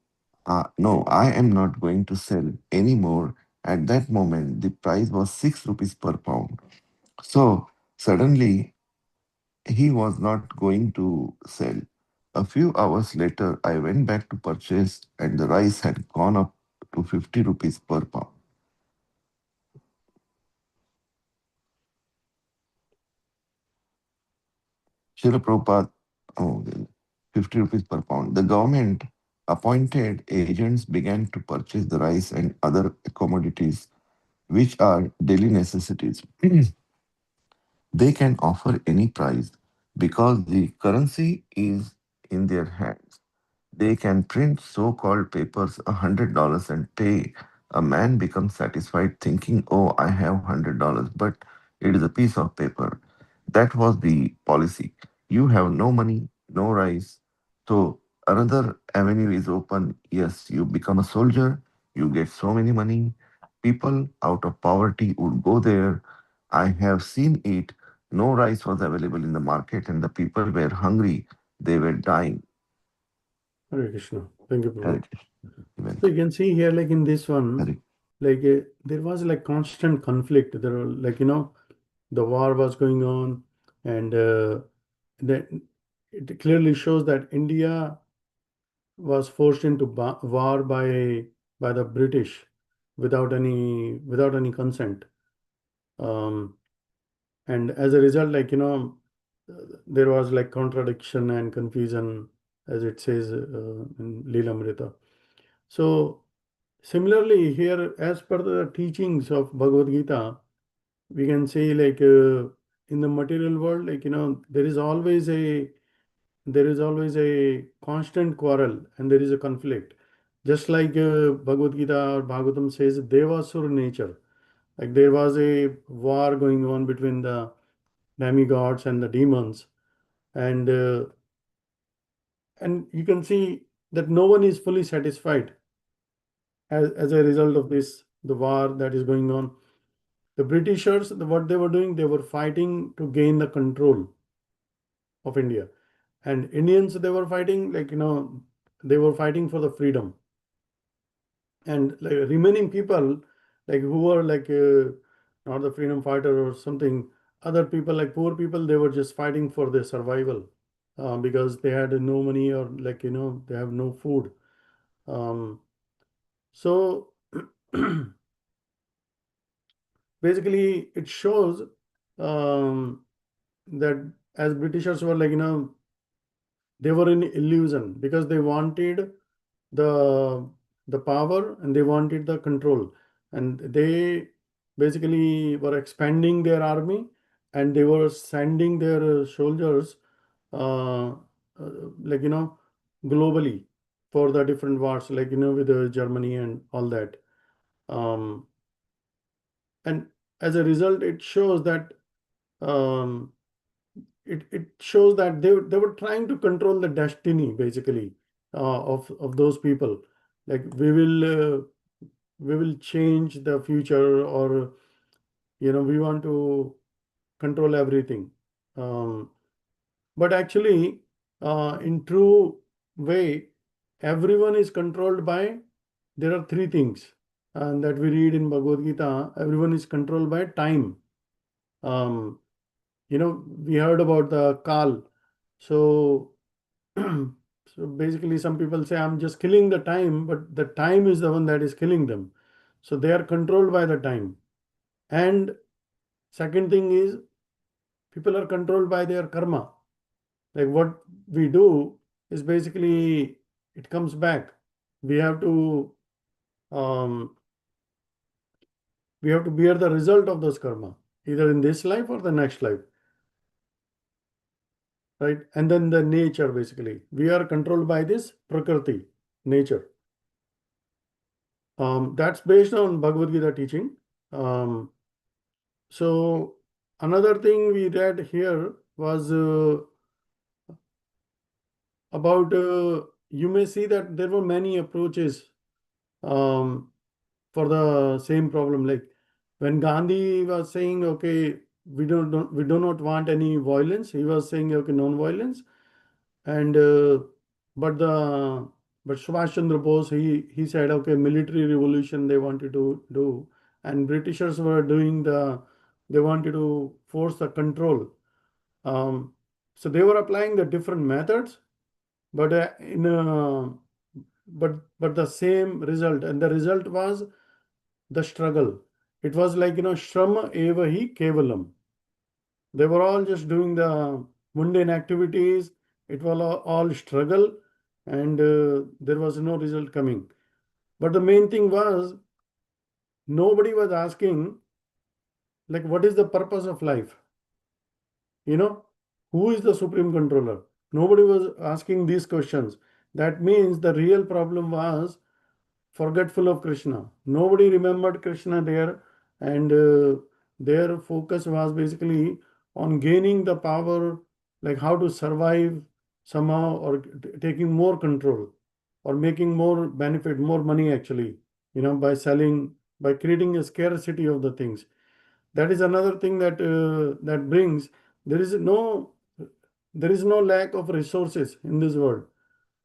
no, I am not going to sell anymore." At that moment, the price was 6 rupees per pound. So suddenly, he was not going to sell. A few hours later, I went back to purchase, and the rice had gone up to 50 rupees per pound. Srila Prabhupada, oh, 50 rupees per pound. The government appointed agents began to purchase the rice and other commodities, which are daily necessities. They can offer any price because the currency is in their hands. They can print so-called papers $100 and pay. A man becomes satisfied thinking, "Oh, I have $100," but it is a piece of paper. That was the policy. You have no money, no rice. So another avenue is open. Yes, you become a soldier, you get so many money. People out of poverty would go there. I have seen it. No rice was available in the market, and the people were hungry. They were dying. Hare Krishna. Thank you, Hare Prabhu. Krishna. Even So you can see here, like in this one, Hare. like there was like constant conflict. There were like, the war was going on, and that it clearly shows that India was forced into war by the British without any consent. Um, and as a result, like there was like contradiction and confusion, as it says in Leelamrita. So similarly here, as per the teachings of Bhagavad Gita, we can say like in the material world, like there is always a constant quarrel and there is a conflict. Just like Bhagavad Gita or Bhagavatam says, Devasur nature. Like there was a war going on between the demigods and the demons, and you can see that no one is fully satisfied as a result of this the war that is going on. The Britishers, what they were doing, they were fighting to gain the control of India, and Indians, they were fighting like they were fighting for the freedom. And like remaining people, like who were like not the freedom fighter or something, other people like poor people, they were just fighting for their survival, because they had no money, or like they have no food. So basically it shows um, that as Britishers were like they were in illusion because they wanted the power and they wanted the control, and they basically were expanding their army, and they were sending their soldiers uh, like globally for the different wars, like with Germany and all that. um, and as a result, it shows that um, it shows that they were trying to control the destiny basically of those people. Like we will change the future, or we want to control everything. um, but actually in true way, everyone is controlled by, there are three things and that we read in Bhagavad Gita. Everyone is controlled by time. um, we heard about the Kal. So so basically some people say, I'm just killing the time, but the time is the one that is killing them. So they are controlled by the time. And second thing is, people are controlled by their karma. Like what we do is basically it comes back. We have to um, we have to bear the result of those karma, either in this life or the next life, right? And then the nature, basically we are controlled by this prakriti, nature. That's based on Bhagavad Gita teaching. Um, so another thing we read here was about you may see that there were many approaches um, for the same problem. Like when Gandhi was saying, okay, we do not want any violence, he was saying, okay, non-violence. And but the but Subhash Chandra Bose, he said, okay, military revolution they wanted to do, and Britishers were doing they wanted to force the control. Um, so they were applying the different methods, but in but the same result, and the result was the struggle. It was like Shrama eva hi kevalam. They were all just doing the mundane activities. It was all struggle, and there was no result coming. But the main thing was, nobody was asking, like, what is the purpose of life? You know, who is the supreme controller? Nobody was asking these questions. That means the real problem was forgetful of Krishna. Nobody remembered Krishna there, and their focus was basically on gaining the power like how to survive somehow, or taking more control, or making more benefit, more money actually, by selling, by creating a scarcity of the things. That is another thing that brings, there is no there is no lack of resources in this world.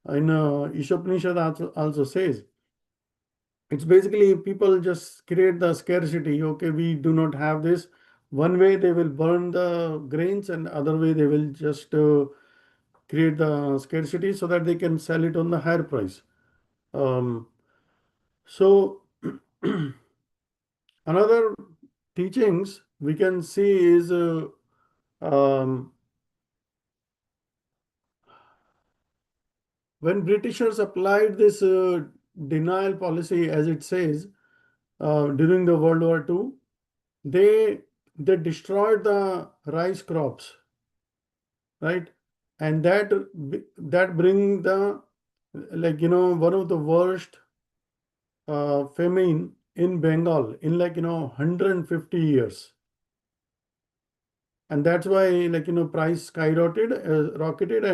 In Ishopanishad also says, it's basically people just create the scarcity. Okay, we do not have this. One way they will burn the grains, and other way they will just create the scarcity so that they can sell it on the higher price. So another teachings we can see is um, when Britishers applied this denial policy, as it says, during the World War II, they they destroyed the rice crops, right? And that bring the, one of the worst famine in Bengal in 150 years. And that's why price skyrocketed,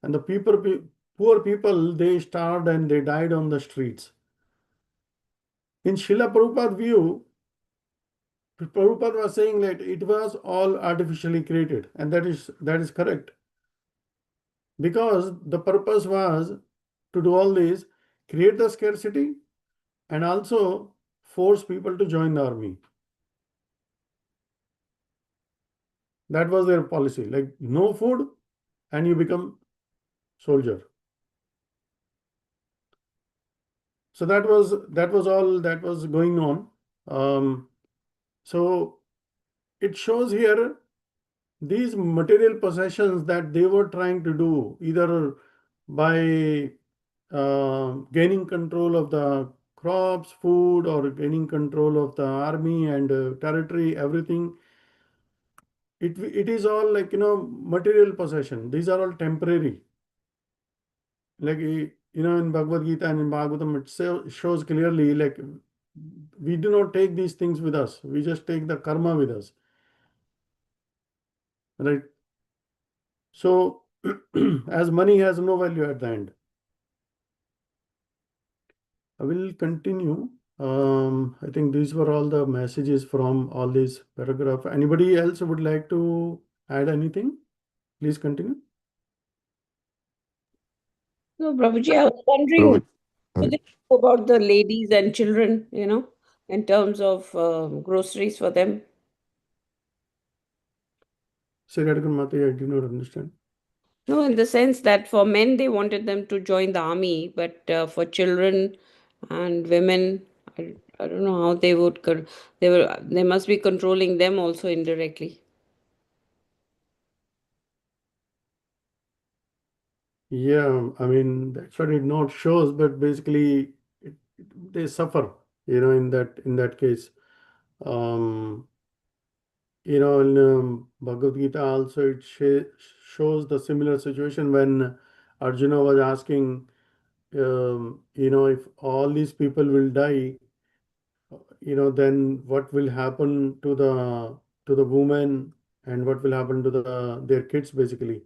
and the poor people, they starved and they died on the streets. In Srila Prabhupada view, Prabhupada was saying that it was all artificially created, and that is correct, because the purpose was to do all this, create the scarcity, and also force people to join the army. That was their policy, like no food and you become soldier. So that was all that was going on. So it shows here these material possessions that they were trying to do, either by gaining control of the crops, food, or gaining control of the army and territory, everything. It is all material possession. These are all temporary. Like in Bhagavad Gita and in Bhagavatam, it shows clearly, like, we do not take these things with us. We just take the karma with us, right? So as money has no value at the end. I will continue. I think these were all the messages from all these paragraph. Anybody else would like to add anything? Please continue. No, Prabhuji, I was wondering, Prabhu, do they know about the ladies and children, in terms of groceries for them? Say that again, Mata, I did not understand. No, in the sense that for men, they wanted them to join the army, but for children and women, I don't know how they would, they must be controlling them also indirectly. Yeah, I mean, that's what it not shows, but basically they suffer, in that case. Um, in Bhagavad Gita also, it shows the similar situation when Arjuna was asking, if all these people will die, then what will happen to the woman, and what will happen to their kids, basically.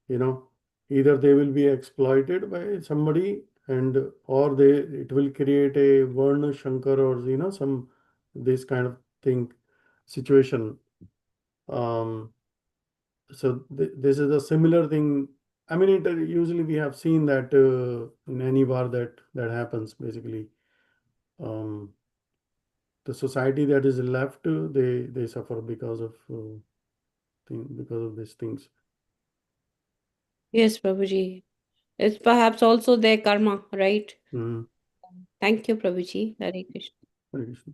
you know Either they will be exploited by somebody, and or it will create a Varna Shankar, or some this kind of thing, situation. um this is a similar thing. I mean, usually we have seen that in any war that happens, basically. um the society that is left, they suffer because of because of these things. Yes, Prabhuji. It's perhaps also their karma, right? Mm. Thank you, Prabhuji. Hare Krishna. Hare Krishna.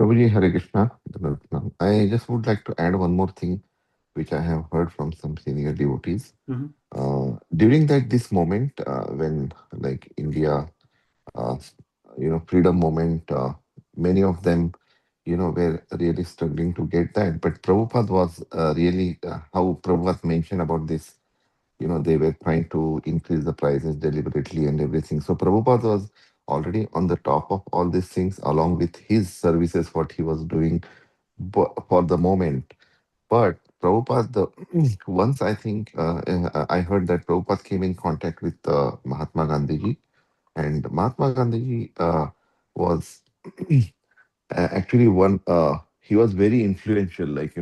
Prabhuji, Hare Krishna. Dandavat. I just would like to add one more thing, which I have heard from some senior devotees. Mhm. During this moment, when like India, uh, freedom moment, many of them, were really struggling to get that. But Prabhupada was really, how Prabhupada mentioned about this, they were trying to increase the prices deliberately and everything. So Prabhupada was already on the top of all these things, along with his services, what he was doing for the moment. But Prabhupada, once I think I heard that Prabhupada came in contact with Mahatma Gandhi, and Mahatma Gandhi was actually one. He was very influential. Like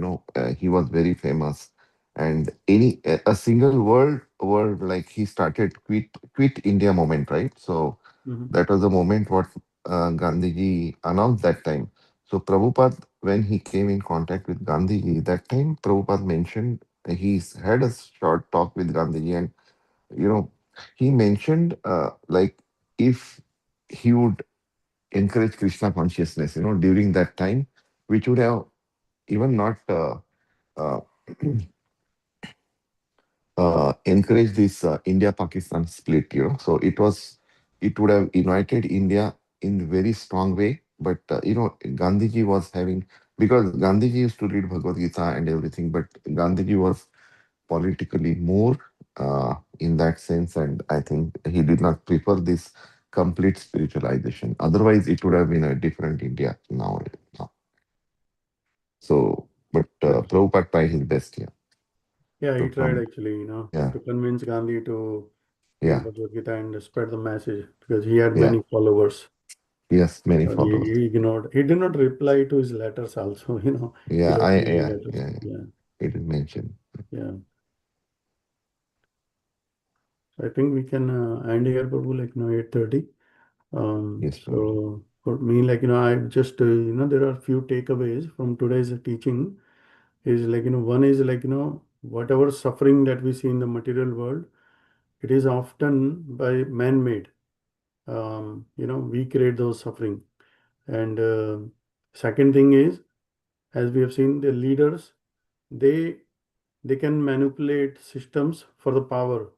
he was very famous, and a single word like he started quit India movement, right? So Mhm. that was the moment what Gandhiji announced that time. So Prabhupada, when he came in contact with Gandhiji, that time Prabhupada mentioned he's had a short talk with Gandhiji, and you know he mentioned like if he would encourage Krishna consciousness, during that time, which would have even not uh, encourage this India-Pakistan split, So it would have united India in very strong way. But Gandhiji was having, because Gandhiji used to read Bhagavad Gita and everything, but Gandhiji was politically more in that sense, and I think he did not prefer this complete spiritualization. Otherwise, it would have been a different India now. Now. So, but But Prabhupada tried his best, yeah, yeah, he to tried come, actually, yeah, to convince Gandhi to read yeah, Bhagavad Gita and spread the message because he had yeah. many followers. Yes, many followers. He ignored. He did not reply to his letters also. He Yeah, wrote many yeah, letters. yeah, yeah. Yeah, It is mentioned. yeah. So I think we can end here, Prabhu, 8:30. Yes, Prabhuji. So for me, I just there are few takeaways from today's teaching. Is one is whatever suffering that we see in the material world, it is often by man-made. We create those suffering. And second thing is, as we have seen, the leaders, they they can manipulate systems for the power,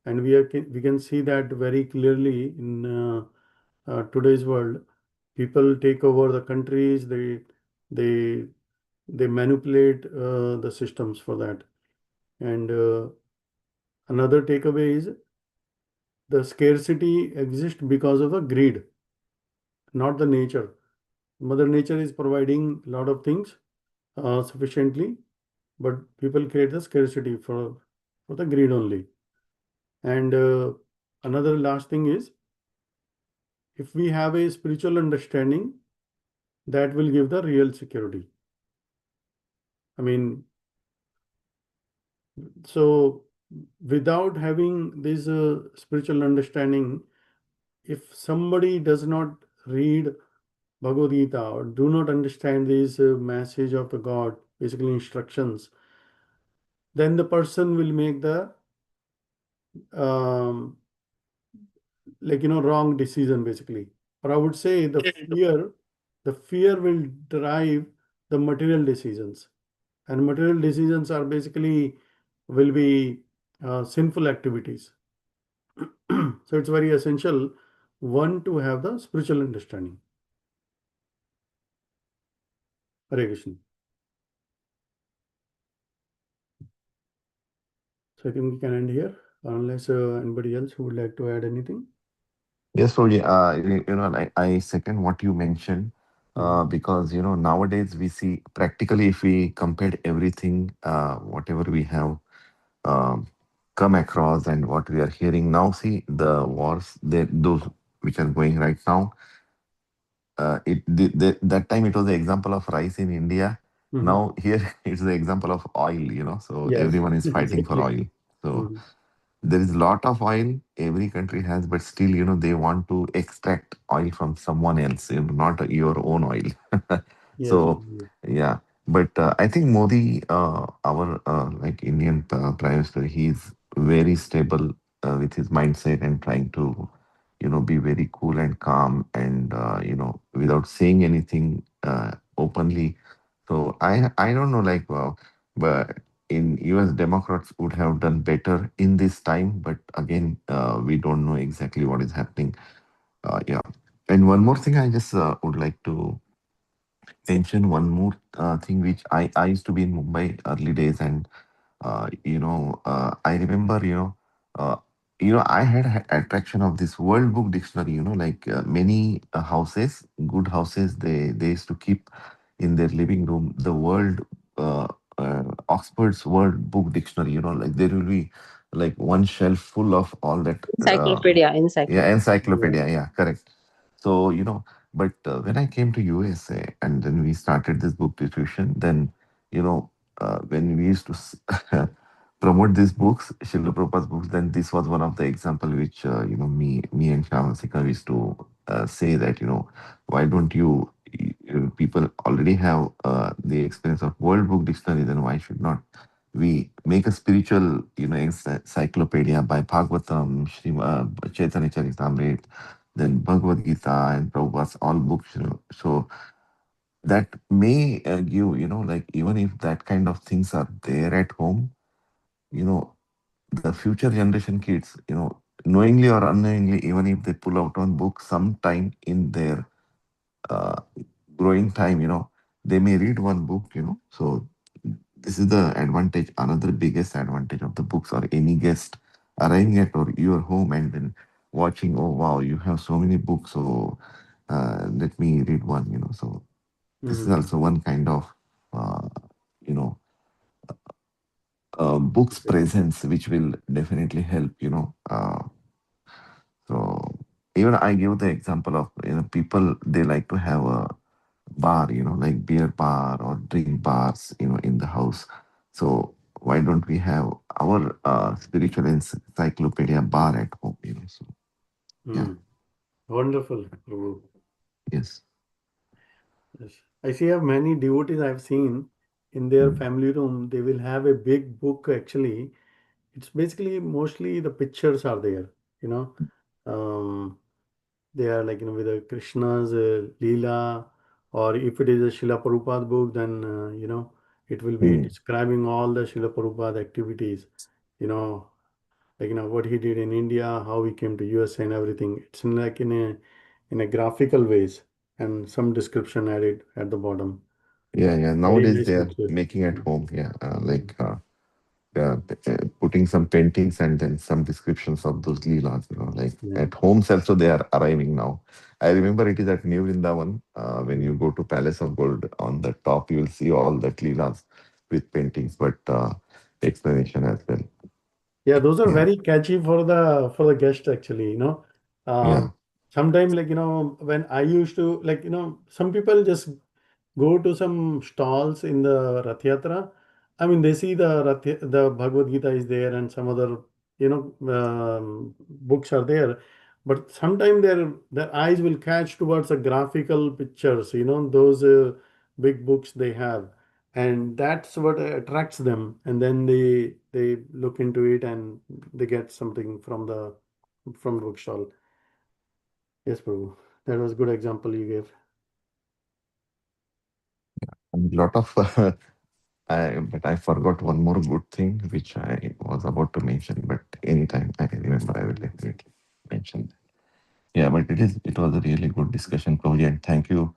and we can see that very clearly in today's world. People take over the countries. They they manipulate the systems for that. And another takeaway is the scarcity exists because of the greed, not the nature. Mother Nature is providing a lot of things sufficiently, but people create the scarcity for the greed only. And another last thing is, if we have a spiritual understanding, that will give the real security. I mean, so without having this spiritual understanding, if somebody does not read Bhagavad Gita or do not understand this message of the God, basically instructions, then the person will make the um, wrong decision basically. Or I would say the fear will drive the material decisions, and material decisions are basically will be sinful activities. So it's very essential one to have the spiritual understanding. Hare Krishna. So I think we can end here unless anybody else who would like to add anything. Yes, Prabhuji. Like I second what you mentioned, Mhm. because nowadays we see practically if we compared everything, whatever we have um, come across and what we are hearing now. See the wars, those which are going right now. That time it was the example of rice in India. Mhm. Now here it's the example of oil. So Yes, everyone is fighting for exactly. oil. So Mhm. there is a lot of oil every country has, but still they want to extract oil from someone else, not your own oil. Yes, So exactly. yeah, but I think Modi, our like Indian prime minister, he's very stable with his mindset and trying to be very cool and calm, and without saying anything openly. So I don't know, like but in US, Democrats would have done better in this time, but again we don't know exactly what is happening. Yeah. And one more thing I just would like to mention, one more thing, which I used to be in Mumbai early days, and I remember, I had attraction of this World Book Dictionary. Like many houses, good houses, they used to keep in their living room the World Oxford's Word Book Dictionary. Like there will be like one shelf full of all that. Encyclopedia, Yeah, encyclopedia. Yeah. encyclopedia. Yeah, correct. So but when I came to USA and then we started this book distribution, then when we used to promote these books, Srila Prabhupada's books, then this was one of the example which me and Shamasika used to say that why don't people already have the experience of World Book Dictionary, then why should not we make a spiritual encyclopedia by Bhagavatam, Chaitanya Charitamrita, then Bhagavad Gita and Prabhupada's all books. So that may give like even if that kind of things are there at home, you know the future generation kids, knowingly or unknowingly, even if they pull out one book sometime in their uh, growing time, they may read one book. So this is the advantage, another biggest advantage of the books, or any guest arriving at or your home and then watching, oh wow, you have so many books, so let me read one. So this is Mhm. also one kind of uh, you know books presence which will definitely help. So even I give the example of people, they like to have a bar, like beer bar or drink bars, in the house. So why don't we have our spiritual encyclopedia bar at home? So yeah, Mm. Wonderful, Prabhu. yes. Yes. I see have many devotees I've seen in their Mm, family room, they will have a big book actually. It's basically mostly the pictures are there, you know. Um, they are like, with the Krishna's Leela, or if it is a Srila Prabhupada book, then, it will be mm. describing all the Srila Prabhupada activities, you know, like, what he did in India, how he came to US and everything. It's in like in a graphical ways and some description added at the bottom. Yeah. Very Nowadays nice they are books. making at home. Yeah, putting some paintings and then some descriptions of those leelas, like Yeah. at homes also they are arriving now. I remember it is at New Vrindavan. When you go to Palace of Gold, on the top you will see all the leelas with paintings, but explanation as well. Yeah, those are Yeah, very catchy for the guest actually, yeah, Sometimes, like, when I used to, like, some people just go to some stalls in the Rath Yatra. I mean, they see the Bhagavad Gita is there and some other, books are there. But sometimes their eyes will catch towards the graphical pictures, those big books they have, and that's what attracts them. And then they look into it and they get something from the bookstall. Yes, Prabhu. That was good example you gave. and lot of but I forgot one more good thing which I was about to mention, but anytime I remember I will definitely mention. Yeah, but it was a really good discussion, Prabhuji, and thank you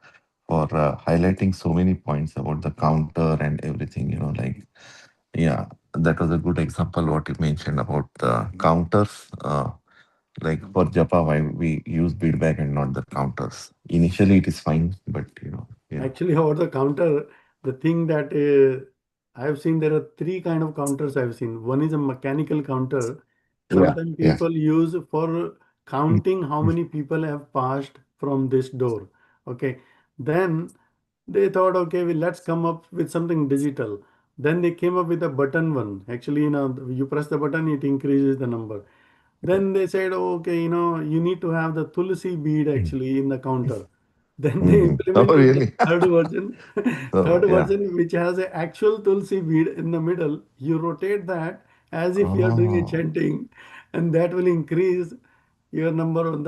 for highlighting so many points about the counter and everything. Like, yeah, that was a good example what you mentioned about the counters. Like for Japa, why we use bead bag and not the counters. Initially, it is fine, but yeah, Actually, over the counter, the thing that I have seen, there are three kind of counters I've seen. One is a mechanical counter. yeah, Sometimes yeah. people use for counting how many people have passed from this door. Okay. Then they thought, okay, well, let's come up with something digital. Then they came up with a button one. Actually, you press the button, it increases the number. Then they said, oh, okay, you need to have the Tulsi bead actually in the counter. Then they Oh, implemented the really? third version, So third yeah. version which has an actual Tulsi bead in the middle. You rotate that as if you are doing a Oh. chanting, and that will increase your number on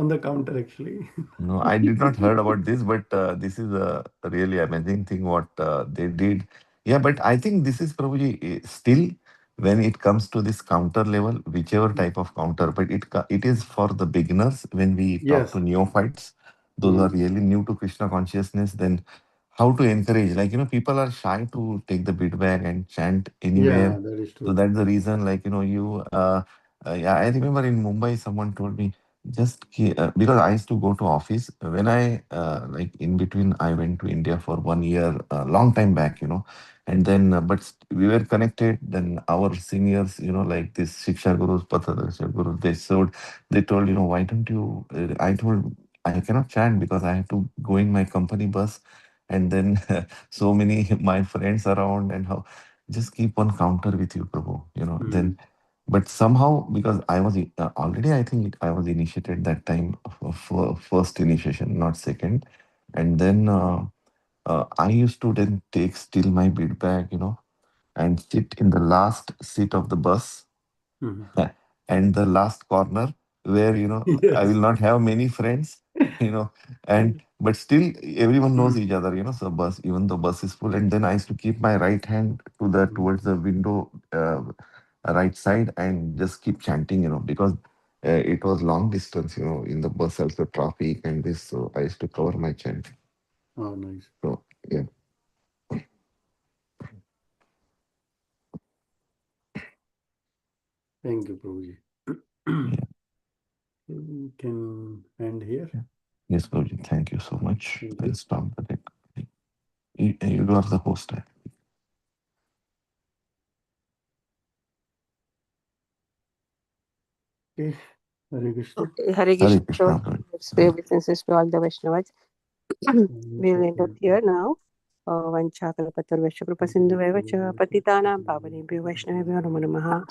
the counter actually. No, I did not heard about this, but this is a really amazing thing what they did. Yeah, but I think this is probably still when it comes to this counter level, whichever type of counter, but it is for the beginners. When we talk to Yes. neophytes, those are Hmm. really new to Krishna consciousness, then how to encourage, like people are shy to take the bead bag and chant Yeah, anywhere. that is So true. that's the reason, like yeah, I remember in Mumbai someone told me, because I used to go to office when I like in between I went to India for 1 year, long time back, and then we were connected. Then our seniors, like this Shiksha Gurus, Pathadasha Gurus, they told, why don't you? I told I cannot chant because I have to go in my company bus, and then so many my friends around, and how just keep on counter with you, Prabhu. Then but somehow because I was already, I think I was initiated that time for first initiation, not second. And then I used to then take still my bead bag, and sit in the last seat of the bus and the last corner where I will Yes. not have many friends, you know and but still everyone knows each other, so bus, even though bus is full. And then I used to keep my right hand towards the window, right side, and just keep chanting, because it was long distance, in the bus also traffic and this, so I used to cover my chant. Oh, nice. So yeah. Thank you, Prabhuji. Yeah. We can end here. Yes, Guruji, thank you so much. Thank I'll you. stop the deck. You are the host. Okay. Hare Krishna. Okay, Hare Hare Krishna. Krishna, So Guruji. let's pay obeisances to all the Vaishnavas. We'll end up here now. Vanchakalpatarvesha Krupasindhueva cha Patitanam Pavanebhyo Vaishnavebhyo Namo Namaha.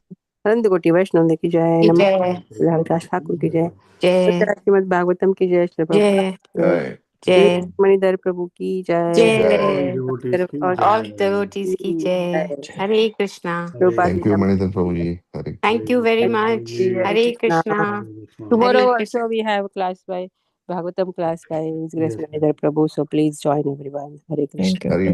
Arandakoti Vaishnav ki jai. की Namaste. जय Vikas Thakur ki jai. जय Srimad Bhagavatam ki jai. Shri Prabhupada जय ki jai. Jai. जय Manidhar Prabhu ki jai. All जय devotees ki All all jai. devotees की जय jai. Hare Krishna Prabhupada Thank you, Leela Manidhar Prabhuji. Hare thank you very much Hare Hare Krishna. Krishna Hare Hare Tomorrow Krishna also we have class by Bhagavatam class by His Grace Yes. Manidhar Prabhu. So please join everyone. Hare Krishna. Thank you. Hare